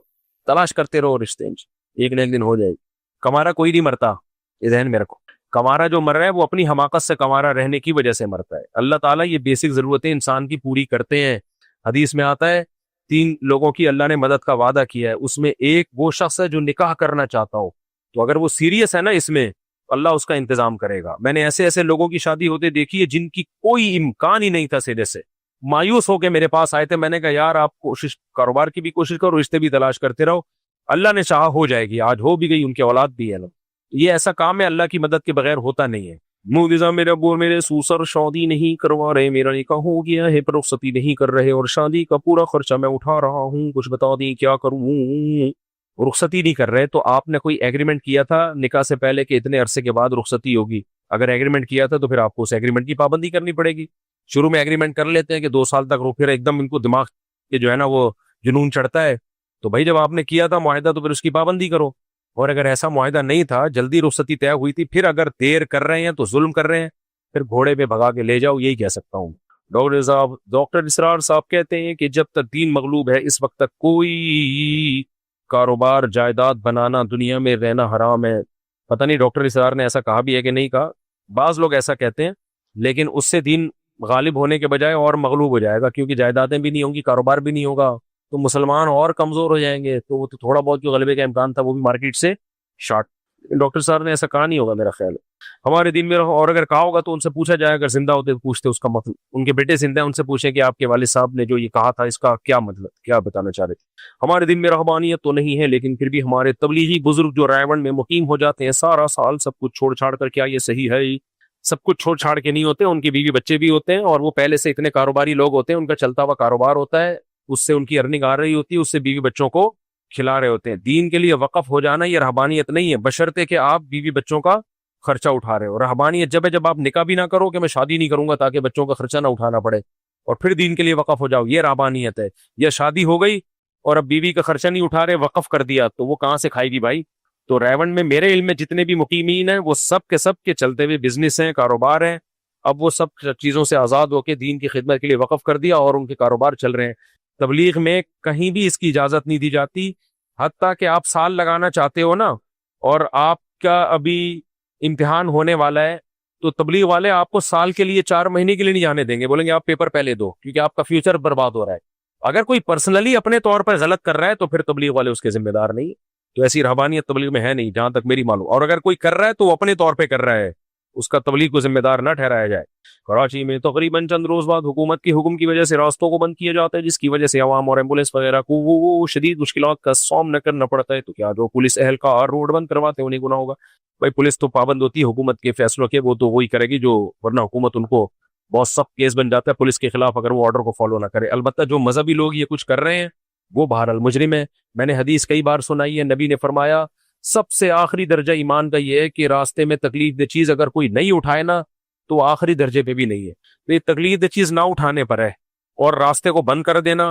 तलाश करते रहो रिश्ते, एक न एक दिन हो जाएगी। कमारा कोई नहीं मरता, ये ध्यान में रखो। कमारा जो मर रहा है वो अपनी हमाकत से कमारा रहने की वजह से मरता है। अल्लाह ताला ये बेसिक जरूरतें इंसान की पूरी करते हैं। हदीस में आता है 3 लोगों की अल्लाह ने मदद का वादा किया है, उसमें एक वो शख्स है जो निकाह करना चाहता हो। तो अगर वो सीरियस है ना इसमें, अल्लाह उसका इंतजाम करेगा। मैंने ऐसे ऐसे लोगों की शादी होते देखी है जिनकी कोई इम्कान ही नहीं था, सिरे से मायूस होकर मेरे पास आए थे। मैंने कहा यार आप कोशिश, कारोबार की भी कोशिश करो, रिश्ते भी तलाश करते रहो, अल्लाह ने चाहा हो जाएगी। आज हो भी गई, उनकी औलाद भी है ना। ये ऐसा काम है अल्लाह की मदद के बगैर होता नहीं है। मुदिजा मेरे अब्बू और मेरे सूसर शादी नहीं करवा रहे, मेरा निकाह हो गया है पर रुखसती नहीं कर रहे और शादी का पूरा खर्चा मैं उठा रहा हूँ, कुछ बता दी क्या करूँ। रुखसती नहीं कर रहे तो आपने कोई एग्रीमेंट किया था निकाह से पहले कि इतने अरसे के बाद रुखसती होगी, अगर एग्रीमेंट किया था तो फिर आपको उस एग्रीमेंट की पाबंदी करनी पड़ेगी। शुरू में एग्रीमेंट कर लेते हैं कि 2 साल तक फिर एकदम इनको दिमाग के जो है ना वो जुनून चढ़ता है। तो भाई जब आपने किया था मुआहदा तो फिर उसकी पाबंदी करो। और अगर ऐसा मुआहदा नहीं था, जल्दी रुखसती तय हुई थी, फिर अगर देर कर रहे हैं तो जुल्म कर रहे हैं, फिर घोड़े पे भगा के ले जाओ, यही कह सकता हूँ। डॉक्टर इसरार साहब कहते हैं कि जब तक दीन मगलूब है इस वक्त तक कोई कारोबार जायदाद बनाना दुनिया में रहना हराम है। पता नहीं डॉक्टर इसरार ने ऐसा कहा भी है कि नहीं कहा, बाज लोग ऐसा कहते हैं, लेकिन उससे दीन गालिब होने के बजाय और मगलूब हो जाएगा, क्योंकि जायदादें भी नहीं होंगी, कारोबार भी नहीं होगा, तो मुसलमान और कमजोर हो जाएंगे। तो वो तो थोड़ा बहुत जो गलबे का इम्कान था वो भी मार्केट से शॉर्ट। डॉक्टर साहब ने ऐसा कहा नहीं होगा मेरा ख्याल है हमारे दिन में। और अगर कहा होगा तो उनसे पूछा जाए, अगर जिंदा होते तो पूछते उसका मतलब, उनके बेटे जिंदा है उनसे पूछे कि आपके वालिद साहब ने जो ये कहा था इसका क्या मतलब, क्या बताना चाह रहे थे। हमारे दिन में रहबानियत तो नहीं है, लेकिन फिर भी हमारे तबलीगी बुजुर्ग जो रायवन में मुकीम हो जाते हैं सारा साल सब कुछ छोड़ छाड़ कर, क्या ये सही है? सब कुछ छोड़ छाड़ के नहीं होते, उनकी बीवी बच्चे भी होते हैं, और वो पहले से इतने कारोबारी लोग होते हैं, उनका चलता हुआ कारोबार होता है, उससे उनकी अर्निंग आ रही होती है, उससे बीवी बच्चों को खिला रहे होते हैं। दीन के लिए वक्फ हो जाना ये रहबानियत नहीं है, बशर्ते कि आप बीवी बच्चों का खर्चा उठा रहे हो। रहबानियत जब है जब आप निकाह भी ना करो कि मैं शादी नहीं करूंगा ताकि बच्चों का खर्चा ना उठाना पड़े, और फिर दीन के लिए वक्फ हो जाओ, ये रहबानियत है। या शादी हो गई और अब बीवी का खर्चा नहीं उठा रहे, वक्फ कर दिया, तो वो कहां से खाएगी भाई? तो रायवंड में मेरे इल्म में जितने भी मुकीमीन हैं वो सब के चलते हुए बिजनेस हैं, कारोबार हैं। अब वो सब चीजों से आजाद होकर दीन की खिदमत के लिए वक्फ कर दिया और उनके कारोबार चल रहे हैं। तबलीग में कहीं भी इसकी इजाजत नहीं दी जाती। हत्ता कि आप साल लगाना चाहते हो ना, और आपका अभी इम्तिहान होने वाला है, तो तबलीग वाले आपको साल के लिए 4 महीने के लिए नहीं जाने देंगे, बोलेंगे आप पेपर पहले दो, क्योंकि आपका फ्यूचर बर्बाद हो रहा है। अगर कोई पर्सनली अपने तौर पर गलत कर रहा है तो फिर तबलीग वाले उसके जिम्मेदार नहीं। तो ऐसी रहबानियत तबलीग में है नहीं जहां तक मेरी मालूम। और अगर कोई कर रहा है तो वो अपने तौर पर कर रहा है, उसका तबलीग को जिम्मेदार न ठहराया जाए। कराची में तकरीबन चंद रोज बाद हुकूमत के हुक्म की वजह से रास्तों को बंद किया जाता है, जिसकी वजह से अवाम और एम्बुलेंस वगैरह को वो शदीद मुश्किलात का सामना करना पड़ता है। तो क्या जो पुलिस एहलकार रोड बंद करवाते हैं उन्हें गुनाह होगा? भाई पुलिस तो पाबंद होती है हुकूमत के फैसलों के, वो तो वही करेगी जो, वरना हुकूमत उनको बहुत सख्त केस बन जाता है पुलिस के खिलाफ अगर वो ऑर्डर को फॉलो ना करे। अलबत्ता जो मजहबी लोग ये कुछ कर रहे हैं वो बहरहाल मुजरिम है। मैंने हदीस कई बार सुनाई है, नबी ने फरमाया सबसे आखिरी दर्जा ईमान का ये है कि रास्ते में तकलीफ दे चीज अगर कोई नहीं उठाए ना तो आखिरी दर्जे पे भी नहीं है। तो ये तकलीफ दे चीज ना उठाने पर है, और रास्ते को बंद कर देना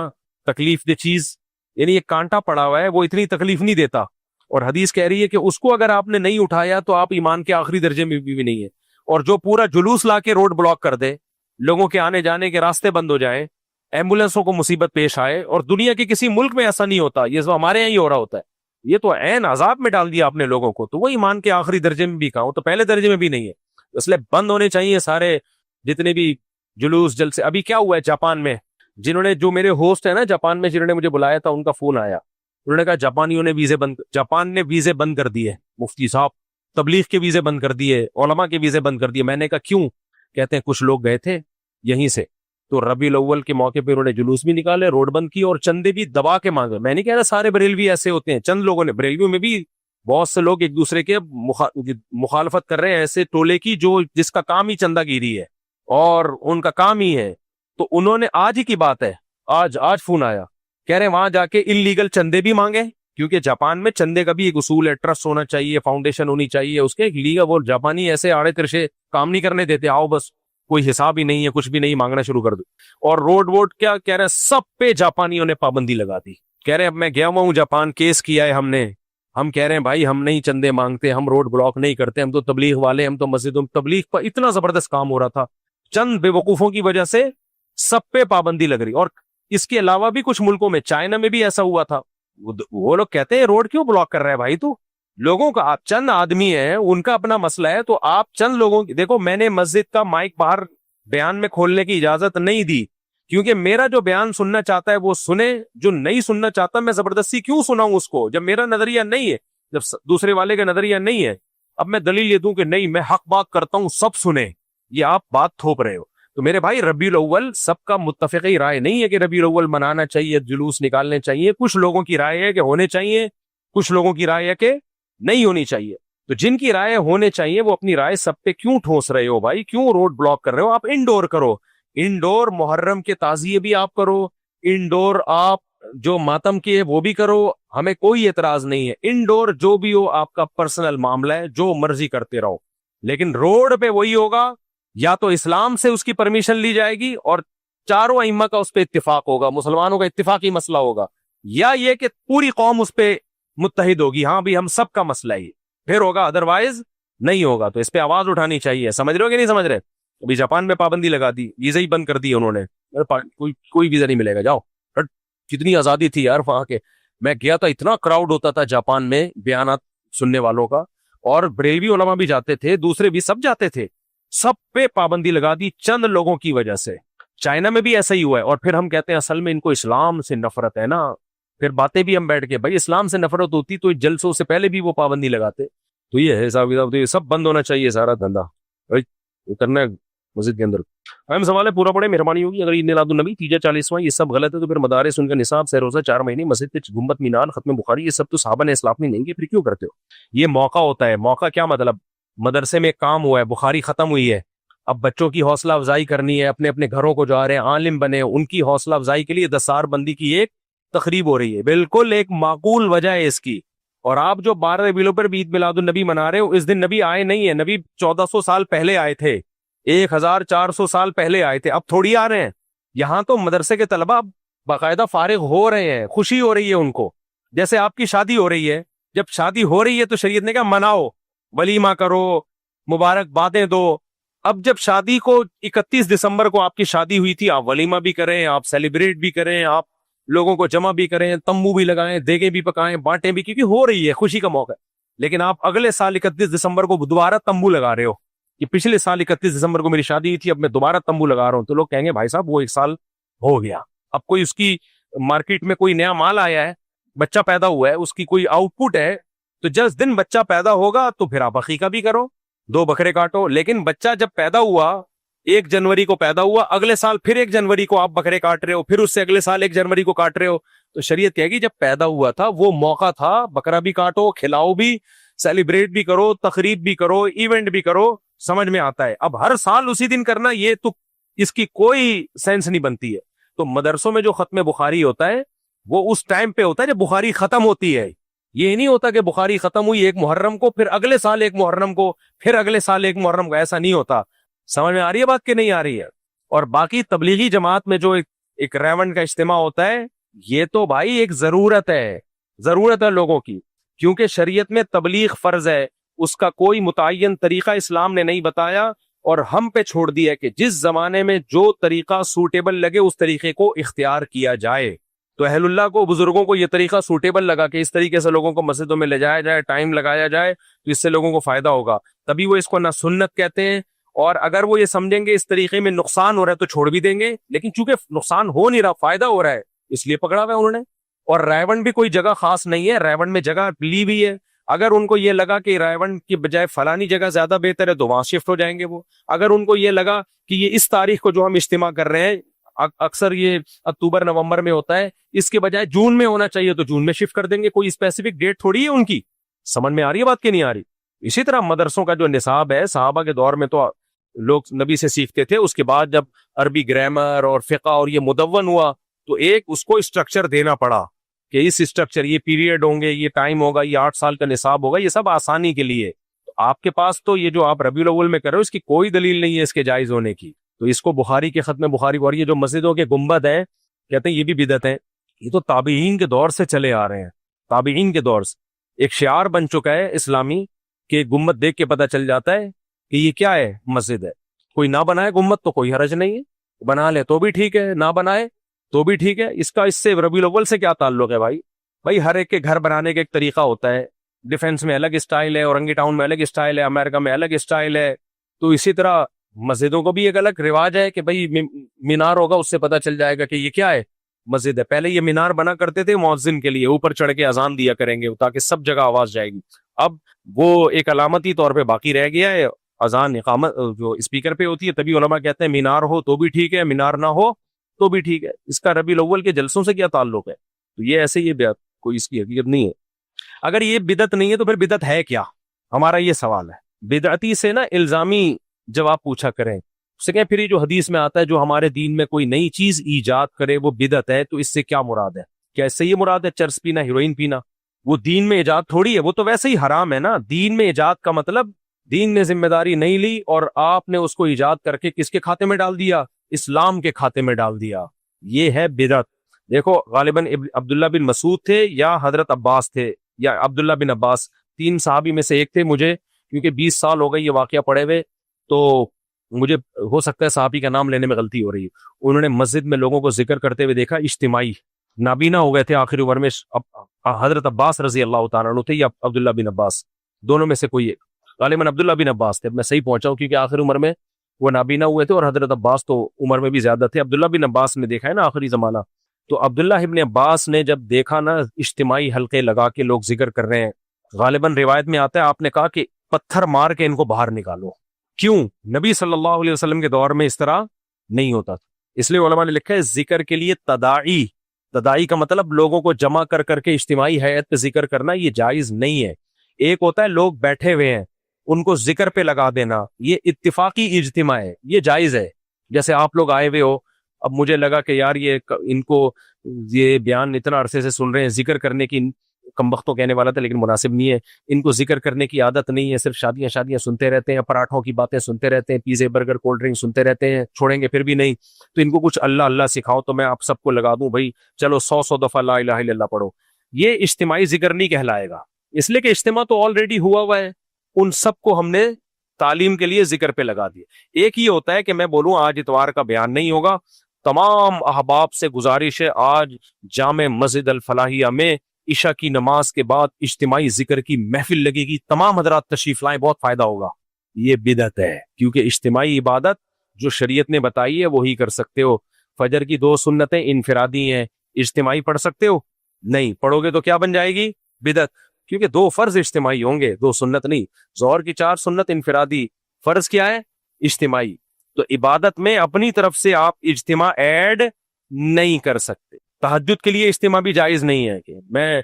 तकलीफ दे चीज, यानी ये कांटा पड़ा हुआ है वो इतनी तकलीफ नहीं देता। और हदीस कह रही है कि उसको अगर आपने नहीं उठाया तो आप ईमान के आखिरी दर्जे में भी नहीं है। और जो पूरा जुलूस ला के रोड ब्लॉक कर दे, लोगों के आने जाने के रास्ते बंद हो जाए, एम्बुलेंसों को मुसीबत पेश आए, और दुनिया के किसी मुल्क में ऐसा नहीं होता, ये जो हमारे यहाँ ही हो रहा होता है, ये तो ऐन अजाब में डाल दिया आपने लोगों को। तो वो ईमान के आखिरी दर्जे में भी कहा, तो पहले दर्जे में भी नहीं है। इसलिए बंद होने चाहिए सारे जितने भी जुलूस जलसे। अभी क्या हुआ है जापान में, जिन्होंने, जो मेरे होस्ट है ना जापान में, जिन्होंने मुझे बुलाया था, उनका फोन आया, उन्होंने कहा जापानियों ने जापान ने वीजे बंद कर दिए, मुफ्ती साहब तबलीग के वीजे बंद कर दिए, उलमा के वीजे बंद कर दिए। मैंने कहा क्यों? कहते हैं कुछ लोग गए थे यहीं से, तो रबीउल अव्वल के मौके पर उन्होंने जुलूस भी निकाले, रोड बंद की, और चंदे भी दबा के मांगे। मैं नहीं कह रहा सारे बरेलवी ऐसे होते हैं, चंद लोगों ने, बरेलवियों में भी बहुत से लोग एक दूसरे के मुखालफत कर रहे हैं, ऐसे टोले की जो जिसका काम ही चंदागिरी है और उनका काम ही है। तो उन्होंने, आज ही की बात है, आज फोन आया, कह रहे वहां जाके इलीगल चंदे भी मांगे, क्योंकि जापान में चंदे का भी एक उसूल है, ट्रस्ट होना चाहिए, फाउंडेशन होनी चाहिए उसके, एक लीगा। वो जापानी ऐसे आड़े तिरछे काम नहीं करने देते, आओ बस कोई हिसाब ही नहीं है, कुछ भी नहीं, मांगना शुरू कर दो। और रोड वोड क्या कह रहे हैं, सब पे जापानियों ने पाबंदी लगा दी। कह रहे हैं अब मैं गया हुआ हूं जापान, केस किया है हमने, हम कह रहे हैं भाई हम नहीं चंदे मांगते, हम रोड ब्लॉक नहीं करते, हम तो तबलीग वाले, हम तो मस्जिदों, तबलीग पर इतना जबरदस्त काम हो रहा था, चंद बेवकूफों की वजह से सब पे पाबंदी लग रही। और इसके अलावा भी कुछ मुल्कों में, चाइना में भी ऐसा हुआ था, वो लोग कहते हैं रोड क्यों ब्लॉक कर रहा है भाई तू, लोगों का, आप चंद आदमी है, उनका अपना मसला है, तो आप चंद लोगों की, देखो मैंने मस्जिद का माइक बाहर बयान में खोलने की इजाजत नहीं दी, क्योंकि मेरा जो बयान सुनना चाहता है वो सुने, जो नहीं सुनना चाहता मैं जबरदस्ती क्यों सुनाऊं उसको, जब मेरा नजरिया नहीं है, जब दूसरे वाले का नजरिया नहीं है। अब मैं दलील ये दूं कि नहीं मैं हक बात करता हूं सब सुने, ये आप बात थोप रहे हो। तो मेरे भाई रबीउल अव्वल सबका मुत्तफिकी राय नहीं है कि रबीउल अव्वल मनाना चाहिए, जुलूस निकालने चाहिए। कुछ लोगों की राय है कि होने चाहिए, कुछ लोगों की राय है कि नहीं होनी चाहिए। तो जिनकी राय होने चाहिए वो अपनी राय सब पे क्यों ठोस रहे हो भाई, क्यों रोड ब्लॉक कर रहे हो? आप इंडोर करो, इंडोर मुहर्रम के ताजिए भी आप करो, इंडोर आप जो मातम की है वो भी करो, हमें कोई एतराज नहीं है। इंडोर जो भी हो आपका पर्सनल मामला है, जो मर्जी करते रहो। लेकिन रोड पे वही होगा, या तो इस्लाम से उसकी परमिशन ली जाएगी और चारों अइम्मा का उस पर इत्तिफाक होगा, मुसलमानों का इत्तिफाकी मसला होगा, या ये कि पूरी कौम उस पर मुत्तहिद होगी, हाँ भी हम सबका मसला ही, फिर होगा, अदरवाइज नहीं होगा। तो इस पे आवाज उठानी चाहिए। समझ रहे हो कि नहीं समझ रहे? अभी जापान में पाबंदी लगा दी, वीजा ही बंद कर दिए उन्होंने, कोई वीजा नहीं मिलेगा, जाओ। हट, कितनी आजादी थी यार वहां के। मैं गया था, इतना क्राउड होता था जापान में बयानात सुनने वालों का, और बरेलवी उलमा भी जाते थे, दूसरे भी सब जाते थे। सब पे पाबंदी लगा दी चंद लोगों की वजह से। चाइना में भी ऐसा ही हुआ है। और फिर हम कहते हैं असल में इनको इस्लाम से नफरत है ना, फिर बातें भी हम बैठ के, भाई इस्लाम से नफरत होती तो जलसों से पहले भी वो पाबंदी लगाते। तो ये है साहब, तो ये सब बंद होना चाहिए सारा धंधा, भाई करना है मस्जिद के अंदर। अहम सवाल है, पूरा पड़े, मेहरबानी होगी। अगर ईद मिलादुन नबी, तीजा 40वां, ये सब गलत है तो फिर मदारिस, उनका निसाब, सह रोजा, 4 महीने, मस्जिद के गुम्बद, मीनार, खत्म बुखारी, ये सब तो साहबा ने इस्लाफ में नहीं किए, फिर क्यों करते हो? ये मौका होता है। मौका क्या मतलब? मदरसे में काम हुआ है, बुखारी खत्म हुई है, अब बच्चों की हौसला अफजाई करनी है, अपने अपने घरों को जा रहे हैं, आलिम बने, उनकी हौसला अफजाई के लिए दस्तार बंदी की एक तकरीब हो रही है, बिल्कुल एक माकूल वजह है इसकी। और आप जो 12 रबीउल पर ईद मिलादुन नबी मना रहे हो, इस दिन नबी आए नहीं है, नबी 1400 साल पहले आए थे, 1400 साल पहले आए थे, अब थोड़ी आ रहे हैं। यहां तो मदरसे के तलबा बाकायदा फारिग हो रहे हैं, खुशी हो रही है उनको, जैसे आपकी शादी हो रही है। जब शादी हो रही है तो शरीयत ने कहा मनाओ, वलीमा करो, मुबारकबादें दो। अब जब शादी को 31 दिसंबर को आपकी शादी हुई थी, आप वलीमा भी करें, आप सेलिब्रेट भी करें, आप लोगों को जमा भी करें, तंबू भी लगाएं, देगे भी पकाएं, बांटें भी, क्योंकि हो रही है, खुशी का मौका है। लेकिन आप अगले साल 31 दिसंबर को दोबारा तंबू लगा रहे हो कि पिछले साल 31 दिसंबर को मेरी शादी हुई थी, अब मैं दोबारा तंबू लगा रहा हूं। तो लोग कहेंगे भाई साहब वो 1 साल हो गया, अब कोई उसकी मार्केट में कोई नया माल आया है, बच्चा पैदा हुआ है, उसकी कोई आउटपुट है, तो जिस दिन बच्चा पैदा होगा तो फिर आप अकीका भी करो, 2 बकरे काटो। लेकिन बच्चा जब पैदा हुआ, 1 जनवरी को पैदा हुआ, अगले साल फिर 1 जनवरी को आप बकरे काट रहे हो, फिर उससे अगले साल 1 जनवरी को काट रहे हो। तो शरीयत कहेगी जब पैदा हुआ था वो मौका था, बकरा भी काटो, खिलाओ भी, सेलिब्रेट भी करो, तकरीब भी करो, इवेंट भी करो। समझ में आता है? अब हर साल उसी दिन करना, ये तो इसकी कोई सेंस नहीं बनती है। तो मदरसों में जो खत्म बुखारी होता है वो उस टाइम पे होता है जब बुखारी खत्म होती है। ये नहीं होता कि बुखारी खत्म हुई 1 मुहर्रम को, फिर अगले साल 1 मुहर्रम को, फिर अगले साल 1 मुहर्रम को, ऐसा नहीं होता। समझ में आ रही है बात कि नहीं आ रही है? और बाकी तबलीगी जमात में जो एक रेवंड का इज्तिमा होता है, ये तो भाई एक जरूरत है लोगों की, क्योंकि शरीयत में तबलीग फर्ज है, उसका कोई मुतय्यन तरीका इस्लाम ने नहीं बताया, और हम पे छोड़ दिया कि जिस जमाने में जो तरीका सूटेबल लगे उस तरीके को इख्तियार किया जाए। तो अहलुल्लाह को, बुजुर्गों को यह तरीका सूटेबल लगा कि इस तरीके से लोगों को मस्जिदों में ले जाया जाए, टाइम लगाया जाए, तो इससे लोगों को फायदा होगा, तभी वो इसको ना सुन्नत कहते हैं। और अगर वो ये समझेंगे इस तरीके में नुकसान हो रहा है तो छोड़ भी देंगे, लेकिन चूंकि नुकसान हो नहीं रहा, फायदा हो रहा है, इसलिए पकड़ा हुआ है उन्होंने। और रायवंड भी कोई जगह खास नहीं है, रायवंड में जगह ली भी है। अगर उनको ये लगा कि रायवंड की बजाय फलानी जगह ज्यादा बेहतर है तो वहां शिफ्ट हो जाएंगे वो। अगर उनको ये लगा कि ये इस तारीख को जो हम इज्तिमा कर रहे हैं, अक्सर ये अक्टूबर नवंबर में होता है, इसके बजाय जून में होना चाहिए तो जून में शिफ्ट कर देंगे। कोई स्पेसिफिक डेट थोड़ी है उनकी। समझ में आ रही है बात कि नहीं आ रही? इसी तरह मदरसों का जो निसाब है, सहाबा के दौर में तो लोग नबी से सीखते थे, उसके बाद जब अरबी ग्रामर और फिका और ये मुदव्वन हुआ तो एक उसको स्ट्रक्चर देना पड़ा कि इस स्ट्रक्चर, ये पीरियड होंगे, ये टाइम होगा, ये 8 साल का निसाब होगा, ये सब आसानी के लिए। तो आपके पास तो ये जो आप रबीउल अव्वल में कर रहे हो इसकी कोई दलील नहीं है इसके जायज होने की। तो इसको बुखारी के खत्म बुखारी, और ये जो मस्जिदों के गुंबद हैं कहते हैं ये भी बिदअत है। ये तो ताबीईन के दौर से चले आ रहे हैं, ताबीईन के दौर से एक शिआर बन चुका है इस्लामी कि गुंबद देख के पता चल जाता है कि ये क्या है, मस्जिद है। कोई ना बनाए गुंबद तो कोई हरज नहीं है, बना ले तो भी ठीक है, ना बनाए तो भी ठीक है। इसका इससे रबीउल अव्वल से क्या ताल्लुक है भाई? भाई हर एक के घर बनाने का एक तरीका होता है, डिफेंस में अलग स्टाइल है, औरंगी टाउन में अलग स्टाइल है, अमेरिका में अलग स्टाइल है। तो इसी तरह मस्जिदों को भी एक अलग रिवाज है कि भाई मीनार होगा उससे पता चल जाएगा कि ये क्या है, मस्जिद है। पहले ये मीनार बना करते थे मुअज्जिन के लिए, ऊपर चढ़ के अजान दिया करेंगे ताकि सब जगह आवाज जाएगी। अब वो एक अलामती तौर पे बाकी रह गया है, अजान इकामत जो स्पीकर पे होती है, तभी उलमा कहते हैं मीनार हो तो भी ठीक है, मीनार ना हो तो भी ठीक है। इसका रबीउल अव्वल के जलसों से क्या ताल्लुक है? तो ये ऐसे ये बिदअत, कोई इसकी हकीकत नहीं है। अगर ये बिदअत नहीं है तो फिर बिदअत है क्या? हमारा ये सवाल है। बिदअती से ना इल्जामी जवाब पूछा करें, उससे कहें फिर ये जो हदीस में आता है जो हमारे दीन में कोई नई चीज ईजाद करे वो बिदअत है, तो इससे क्या मुराद है? क्या इससे ये मुराद है चरस पीना, हीरोइन पीना? वो दीन में ईजाद थोड़ी है, वो तो वैसे ही हराम है ना। दीन में ईजाद का मतलब दीन ने जिम्मेदारी नहीं ली और आपने उसको ईजाद करके किसके खाते में डाल दिया? इस्लाम के खाते में डाल दिया। ये है बिदअत। देखो, गालिबन अब्दुल्ला बिन मसूद थे या हजरत अब्बास थे या अब्दुल्ला बिन अब्बास, तीन साहबी में से एक थे। मुझे क्योंकि 20 साल हो गए ये वाकया पड़े हुए, तो मुझे हो सकता है साहबी का नाम लेने में गलती हो रही है। उन्होंने मस्जिद में लोगों को जिक्र करते हुए देखा, इज्तिमाई, नाबीना हो गए थे आखिरी उम्र में। हजरत अब्बास रजी अल्लाह तआला अन्हु थे या अब्दुल्ला बिन अब्बास, दोनों में से कोई एक। गालिबन अब्दुल्ला बिन अब्बास थे। मैं सही पहुंचा हूं क्योंकि आखिरी उम्र में वो नाबीना हुए थे और हजरत अब्बास तो उम्र में भी ज्यादा थे। अब्दुल्ला बिन अब्बास ने देखा है ना आखिरी जमाना। तो अब्दुल्ला इब्न अब्बास ने जब देखा ना इज्तिमाई हल्के लगा के लोग जिक्र कर रहे हैं, गालिबन रिवायत में आता है आपने कहा कि पत्थर मार के इनको बाहर निकालो। क्यों? नबी सल्लल्लाहु अलैहि वसल्लम के दौर में इस तरह नहीं होता था। इसलिए उलमा ने लिखा है जिक्र के लिए तदाई, तदाई का मतलब लोगों को जमा कर करके इज्तिमाई हैत पे जिक्र करना, ये जायज नहीं है। एक होता है लोग बैठे हुए हैं उनको जिक्र पे लगा देना, ये इत्तिफाकी इज्तिमा है, ये जायज है। जैसे आप लोग आए हुए हो, अब मुझे लगा कि यार इनको ये बयान इतना अरसे से सुन रहे हैं, जिक्र करने की, कमबख्तों कहने वाला था लेकिन मुनासिब नहीं है, इनको जिक्र करने की आदत नहीं है, सिर्फ शादियां शादियां सुनते रहते हैं, पराठों की बातें सुनते रहते हैं, पिज़्ज़े बर्गर कोल्ड ड्रिंक सुनते रहते हैं, छोड़ेंगे फिर भी नहीं। तो इनको कुछ अल्लाह अल्लाह सिखाओ। तो मैं आप सबको लगा दूं भाई, चलो 100 दफा ला इलाहा इल्लल्लाह पढ़ो। ये इज्तिमाई जिक्र नहीं कहलाएगा, इसलिए कि इज्तिमा तो ऑलरेडी हुआ है। उन सबको हमने तालीम के लिए जिक्र पे लगा दिया। एक ही होता है कि मैं बोलूं आज इतवार का बयान नहीं होगा, तमाम अहबाब से गुजारिश है आज जामे मस्जिद अल फलाहिया में इशा की नमाज के बाद इज्तिमाई जिक्र की महफिल लगेगी, तमाम हजरात तशरीफ लाएं, बहुत फायदा होगा। ये बिदअत है क्योंकि इज्तिमाई इबादत जो शरीयत ने बताई है वही कर सकते हो। फजर की 2 सुन्नतें इनफिरादी हैं, इज्तिमाई पढ़ सकते हो? नहीं पढ़ोगे तो क्या बन जाएगी? बिदअत। क्योंकि 2 फर्ज इज्तिमाई होंगे, 2 सुन्नत नहीं। जोहर की 4 सुन्नत इनफिरादी, फर्ज क्या है? इज्तिमाई। तो इबादत में अपनी तरफ से आप इज्तिमा ऐड नहीं कर सकते। तहज्जुद के लिए इज्तिमा भी जायज नहीं है कि मैं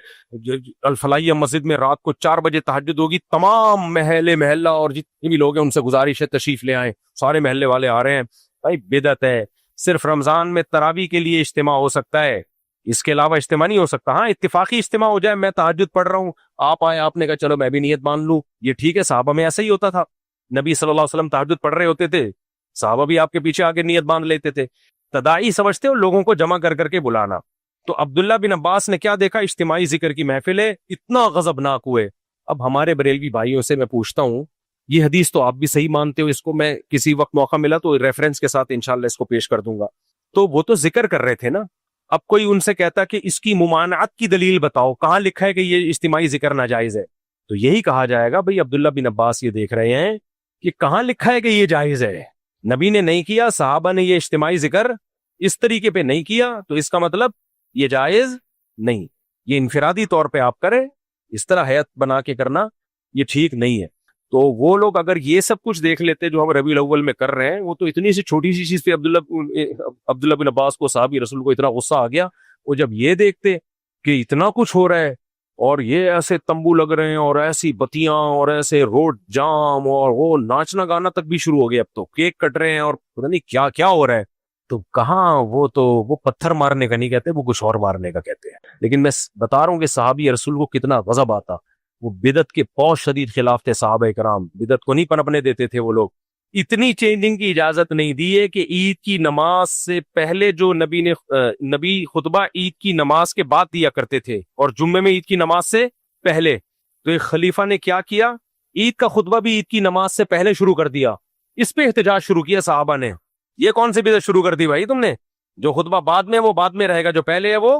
अल फलाहिया मस्जिद में रात को 4 बजे तहज्जुद होगी, तमाम महल्ले महल्ला और जितने भी लोग हैं उनसे गुजारिश है तशरीफ ले आए, सारे महल्ले वाले आ रहे हैं। भाई बिदअत है। सिर्फ रमजान में तरावी के लिए इज्तिमा हो सकता है, इसके अलावा इज्तिमा नहीं हो सकता। हाँ, इत्तिफाकी इज्तिमा हो जाए, मैं तहज्जुद पढ़ रहा हूँ, आप आए, आपने कहा चलो मैं भी नियत मान लूं, ये ठीक है। साहबा में ऐसा ही होता था, नबी सल्लल्लाहु अलैहि वसल्लम तहज्जुद पढ़ रहे होते थे, साहबा भी आपके पीछे आके नियत बांध लेते थे। तदाई समझते हो, लोगों को जमा कर करके बुलाना। तो अब्दुल्ला बिन अब्बास ने क्या देखा? इज्तिमाई जिक्र की महफिल है, इतना गजबनाक हुए। अब हमारे बरेलवी भाइयों से मैं पूछता हूँ, ये हदीस तो आप भी सही मानते हो, इसको मैं किसी वक्त मौका मिला तो रेफरेंस के साथ इंशाल्लाह इसको पेश कर दूंगा। तो वो तो जिक्र कर रहे थे ना। अब कोई उनसे कहता कि इसकी मुमानात की दलील बताओ, कहां लिखा है कि ये इज्तिमाई जिक्र नाजायज है? तो यही कहा जाएगा भाई अब्दुल्ला बिन अब्बास ये देख रहे हैं कि कहां लिखा है कि ये जायज है। नबी ने नहीं किया, साहबा ने ये इज्तिमाई जिक्र इस तरीके पे नहीं किया, तो इसका मतलब ये जायज नहीं। ये इनफिरादी तौर पे आप करें, इस तरह हयात बना के करना ये ठीक नहीं है। तो वो लोग अगर ये सब कुछ देख लेते जो हम रबीउल अव्वल में कर रहे हैं, वो तो इतनी सी छोटी सी चीज पे अब्दुल्ला बिन अब्बास को, साहबी रसूल को इतना गुस्सा आ गया। वो जब ये देखते कि इतना कुछ हो रहा है और ये ऐसे तंबू लग रहे हैं और ऐसी बत्तियां और ऐसे रोड जाम और वो नाचना गाना तक भी शुरू हो गया, अब तो केक कट रहे हैं और पता नहीं क्या क्या हो रहा है, तो कहाँ वो पत्थर मारने का नहीं कहते, वो कुछ और मारने का कहते हैं। लेकिन मैं बता रहा हूँ कि साहबी रसूल को कितना गजब आता। वो बिदत के बहुत शदीद खिलाफ थे साहबा कराम, बिदत को नहीं पनपने देते थे वो लोग। इतनी चेंजिंग की इजाजत नहीं दी है कि ईद की नमाज से पहले जो नबी खुतबा ईद की नमाज के बाद दिया करते थे और जुम्मे में ईद की नमाज से पहले। तो एक खलीफा ने क्या किया, ईद का खुतबा भी ईद की नमाज से पहले शुरू कर दिया। इस पे एहतजाज शुरू किया साहबा ने। ये कौन सी बिदत शुरू कर दी भाई तुमने? जो खुतबा बाद में वो बाद में रहेगा, जो पहले है वो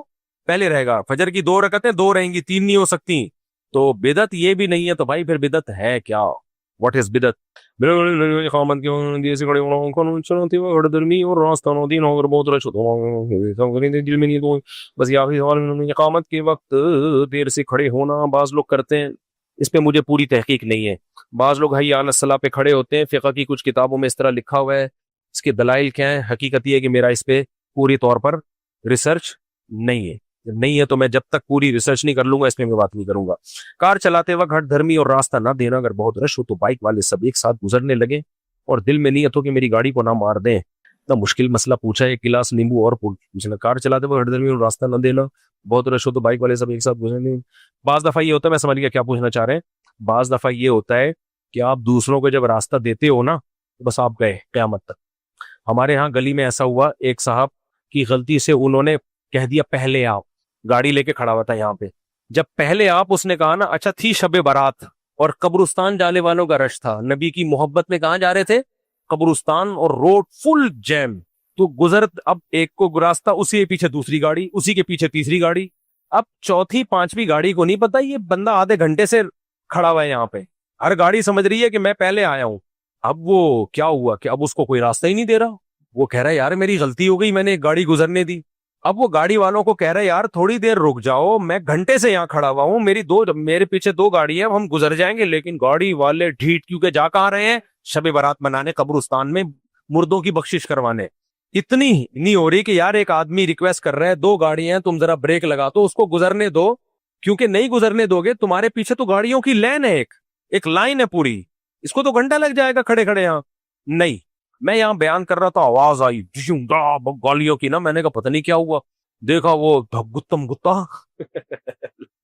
पहले रहेगा। फजर की 2 रकतें 2 रहेंगी, 3 नहीं हो सकती। तो बिदत ये भी नहीं है, तो भाई फिर बिदत है क्या? व्हाट इज बिदत? बस इकामत के वक्त देर से खड़े होना बाज लोग करते हैं, इस पे मुझे पूरी तहकीक नहीं है। बाज लोग हय्या अला सलाह पे खड़े होते हैं, फिक़ह की कुछ किताबों में इस तरह लिखा हुआ है, इसके दलाइल क्या है? हकीकत ये है कि मेरा इस पे पूरी तौर पर रिसर्च नहीं है। नहीं है तो मैं जब तक पूरी रिसर्च नहीं कर लूंगा इस पे मैं बात नहीं करूंगा। कार चलाते वक्त हट धर्मी और रास्ता ना देना। अगर बहुत रश हो तो बाइक वाले सब एक साथ गुजरने लगे और दिल में नियत हो कि मेरी गाड़ी को ना मार दें। इतना मुश्किल मसला पूछा है, 1 गिलास नींबू और पूछना। कार चलाते वक्त हट धर्मी और रास्ता ना देना, बहुत रश हो तो बाइक वाले सब एक साथ गुजरने। बाज दफा ये होता है, मैं समझ गया क्या पूछना चाह रहे हैं। बाज दफा ये होता है कि आप दूसरों को जब रास्ता देते हो ना तो बस आप गए कयामत तक। हमारे यहाँ गली में ऐसा हुआ, एक साहब की गलती से उन्होंने कह दिया पहले आप, गाड़ी लेके खड़ा हुआ था यहाँ पे, जब पहले आप उसने कहा ना, अच्छा थी शबे बारात और कब्रिस्तान जाने वालों का रश था, नबी की मोहब्बत में कहाँ जा रहे थे, कब्रिस्तान, और रोड फुल जैम। तो गुजर, अब एक को रास्ता, उसी के पीछे दूसरी गाड़ी, उसी के पीछे तीसरी गाड़ी, अब चौथी पांचवी गाड़ी को नहीं पता ये बंदा आधे घंटे से खड़ा हुआ है यहाँ पे, हर गाड़ी समझ रही है कि मैं पहले आया हूं। अब वो क्या हुआ कि अब उसको कोई रास्ता ही नहीं दे रहा, वो कह रहा है यार मेरी गलती हो गई, मैंने एक गाड़ी गुजरने दी। अब वो गाड़ी वालों को कह रहा है यार थोड़ी देर रुक जाओ, मैं घंटे से यहाँ खड़ा हुआ हूँ, मेरे पीछे दो गाड़ी है, हम गुजर जाएंगे। लेकिन गाड़ी वाले ढीठ, क्योंकि जा कहाँ रहे हैं, शबे बारात मनाने, कब्रिस्तान में मुर्दों की बख्शिश करवाने। इतनी नहीं हो रही कि यार एक आदमी रिक्वेस्ट कर रहा है, दो गाड़ियां हैं, तुम जरा ब्रेक लगा दो, उसको गुजरने दो, क्योंकि नहीं गुजरने दोगे तुम्हारे पीछे तो गाड़ियों की लाइन है, एक लाइन है पूरी, इसको तो घंटा लग जाएगा खड़े खड़े यहाँ। नहीं, मैं यहाँ बयान कर रहा था, आवाज आई गालियों की ना, मैंने कहा पता नहीं क्या हुआ, देखा वो गुत्तम गुत्ता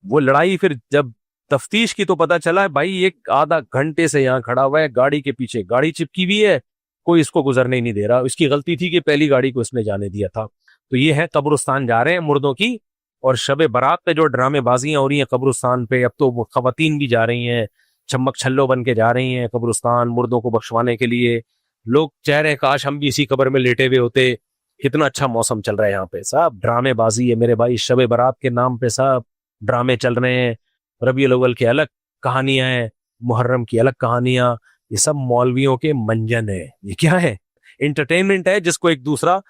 वो लड़ाई फिर जब तफ्तीश की तो पता चला है भाई एक आधा घंटे से यहाँ खड़ा हुआ है, गाड़ी के पीछे गाड़ी चिपकी हुई है, कोई इसको गुजरने ही नहीं दे रहा। इसकी गलती थी कि पहली गाड़ी को इसने जाने दिया था। तो ये है, कब्रिस्तान जा रहे हैं मुर्दों की, और शबे बारात पे जो ड्रामेबाजियां हो रही हैं कब्रिस्तान पे, अब तो वो खवातीन भी जा रही हैं, चम्मक छल्लो बन के जा रही हैं कब्रिस्तान मुर्दों को बख्शवाने के लिए। लोग चाह रहे हैं काश हम भी इसी कब्र में लेटे हुए होते, कितना अच्छा मौसम चल रहा है यहाँ पे, सब ड्रामेबाजी है मेरे भाई, शबे बारात के नाम पे सब ड्रामे चल रहे हैं। रबीउल अव्वल की अलग कहानियां हैं, मुहर्रम की अलग कहानियां, ये सब मौलवियों के मंजन है। ये क्या है, एंटरटेनमेंट है जिसको एक दूसरा,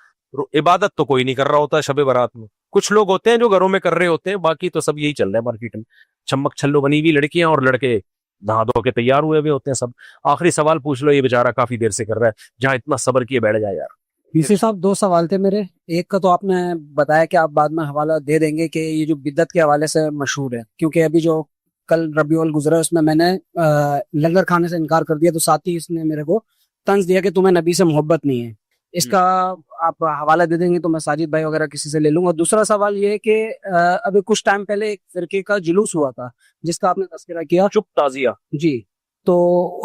इबादत तो कोई नहीं कर रहा होता शबे बारात में, कुछ लोग होते हैं जो घरों में कर रहे होते हैं, बाकी तो सब यही चल रहा है मार्केट में, चम्मक छल्लो बनी हुई लड़कियां और लड़के नहा धो के तैयार हुए हुए होते हैं सब। आखिरी सवाल पूछ लो, ये बेचारा काफी देर से कर रहा है, जहां इतना सब्र किए बैठ जाए यार। पीसी साहब, दो सवाल थे मेरे। एक का तो आपने बताया कि आप बाद में हवाला दे देंगे कि ये जो बिद्दत के हवाले से मशहूर है, क्योंकि अभी जो कल रबीउल गुजरा उसमें मैंने लंगर खाने से इनकार कर दिया, तो साथ ही इसने मेरे को तंज दिया कि तुम्हें नबी से मोहब्बत नहीं है। इसका आप हवाला दे देंगे तो मैं साजिद भाई वगैरह किसी से ले लूंगा। दूसरा सवाल ये है कि अभी कुछ टाइम पहले एक फिरके का जुलूस हुआ था जिसका आपने तस्करा किया, चुप ताजिया जी। तो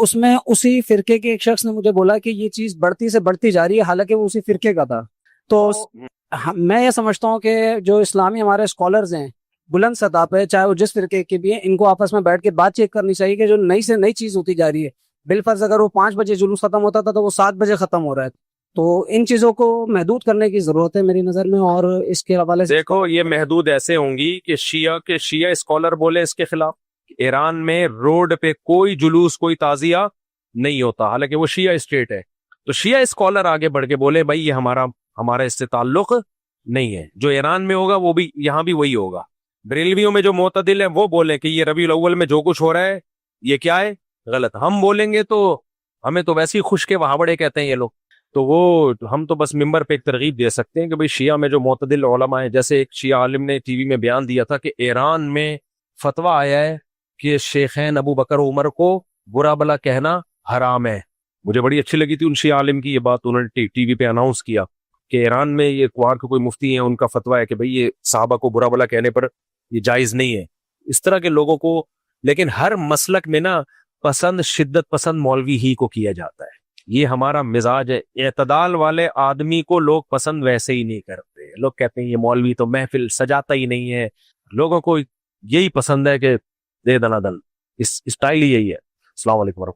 उसमें उसी फिरके के एक शख्स ने मुझे बोला कि ये चीज बढ़ती से बढ़ती जा रही है, हालांकि वो उसी फिरके का था। तो मैं ये समझता हूँ कि जो इस्लामी हमारे स्कॉलर्स हैं बुलंद सतह पे, चाहे वो जिस फिरके के भी हैं, इनको आपस में बैठ के बातचीत करनी चाहिए कि जो नई से नई चीज होती जा रही है, बिलफर्ज अगर वो 5 बजे जुलूस खत्म होता था तो वो 7 बजे खत्म हो रहा है। तो इन चीजों को महदूद करने की जरूरत है मेरी नजर में। और इसके हवाले से देखो, ये महदूद ऐसे होंगी कि शिया स्कॉलर बोले इसके खिलाफ, ईरान में रोड पे कोई जुलूस कोई ताजिया नहीं होता, हालांकि वो शिया स्टेट है। तो शिया स्कॉलर आगे बढ़ के बोले भाई ये हमारा हमारा इससे ताल्लुक नहीं है, जो ईरान में होगा वो भी यहाँ भी वही होगा। बरेलवियों में जो मोतदिल है वो बोले कि ये रबीउल अव्वल में जो कुछ हो रहा है ये क्या है, गलत। हम बोलेंगे तो हमें तो वैसे ही खुश के वहाबड़े कहते हैं ये लोग। तो वो हम तो बस मिंबर पे एक तरगीब दे सकते हैं कि भाई शिया में जो मोतदिल उलमा है, जैसे एक शिया आलिम ने टीवी में बयान दिया था कि ईरान में फतवा आया है कि शेखैन अबू बकर उमर को बुरा भला कहना हराम है। मुझे बड़ी अच्छी लगी थी उन शिया आलिम की ये बात, उन्होंने टीवी पे अनाउंस किया कि ईरान में ये कुआर के कोई मुफ्ती है, उनका फतवा है कि भाई ये साहबा को बुरा भला कहने पर ये जायज नहीं है। इस तरह के लोगों को, लेकिन हर मसलक में ना पसंद शिद्दत पसंद मौलवी ही को किया जाता है, ये हमारा मिजाज है। एतदाल वाले आदमी को लोग पसंद वैसे ही नहीं करते, लोग कहते हैं ये मौलवी तो महफिल सजाता ही नहीं है, लोगों को यही पसंद है कि दे दनादन, इस स्टाइल ही यही है। अस्सलाम वालेकुम।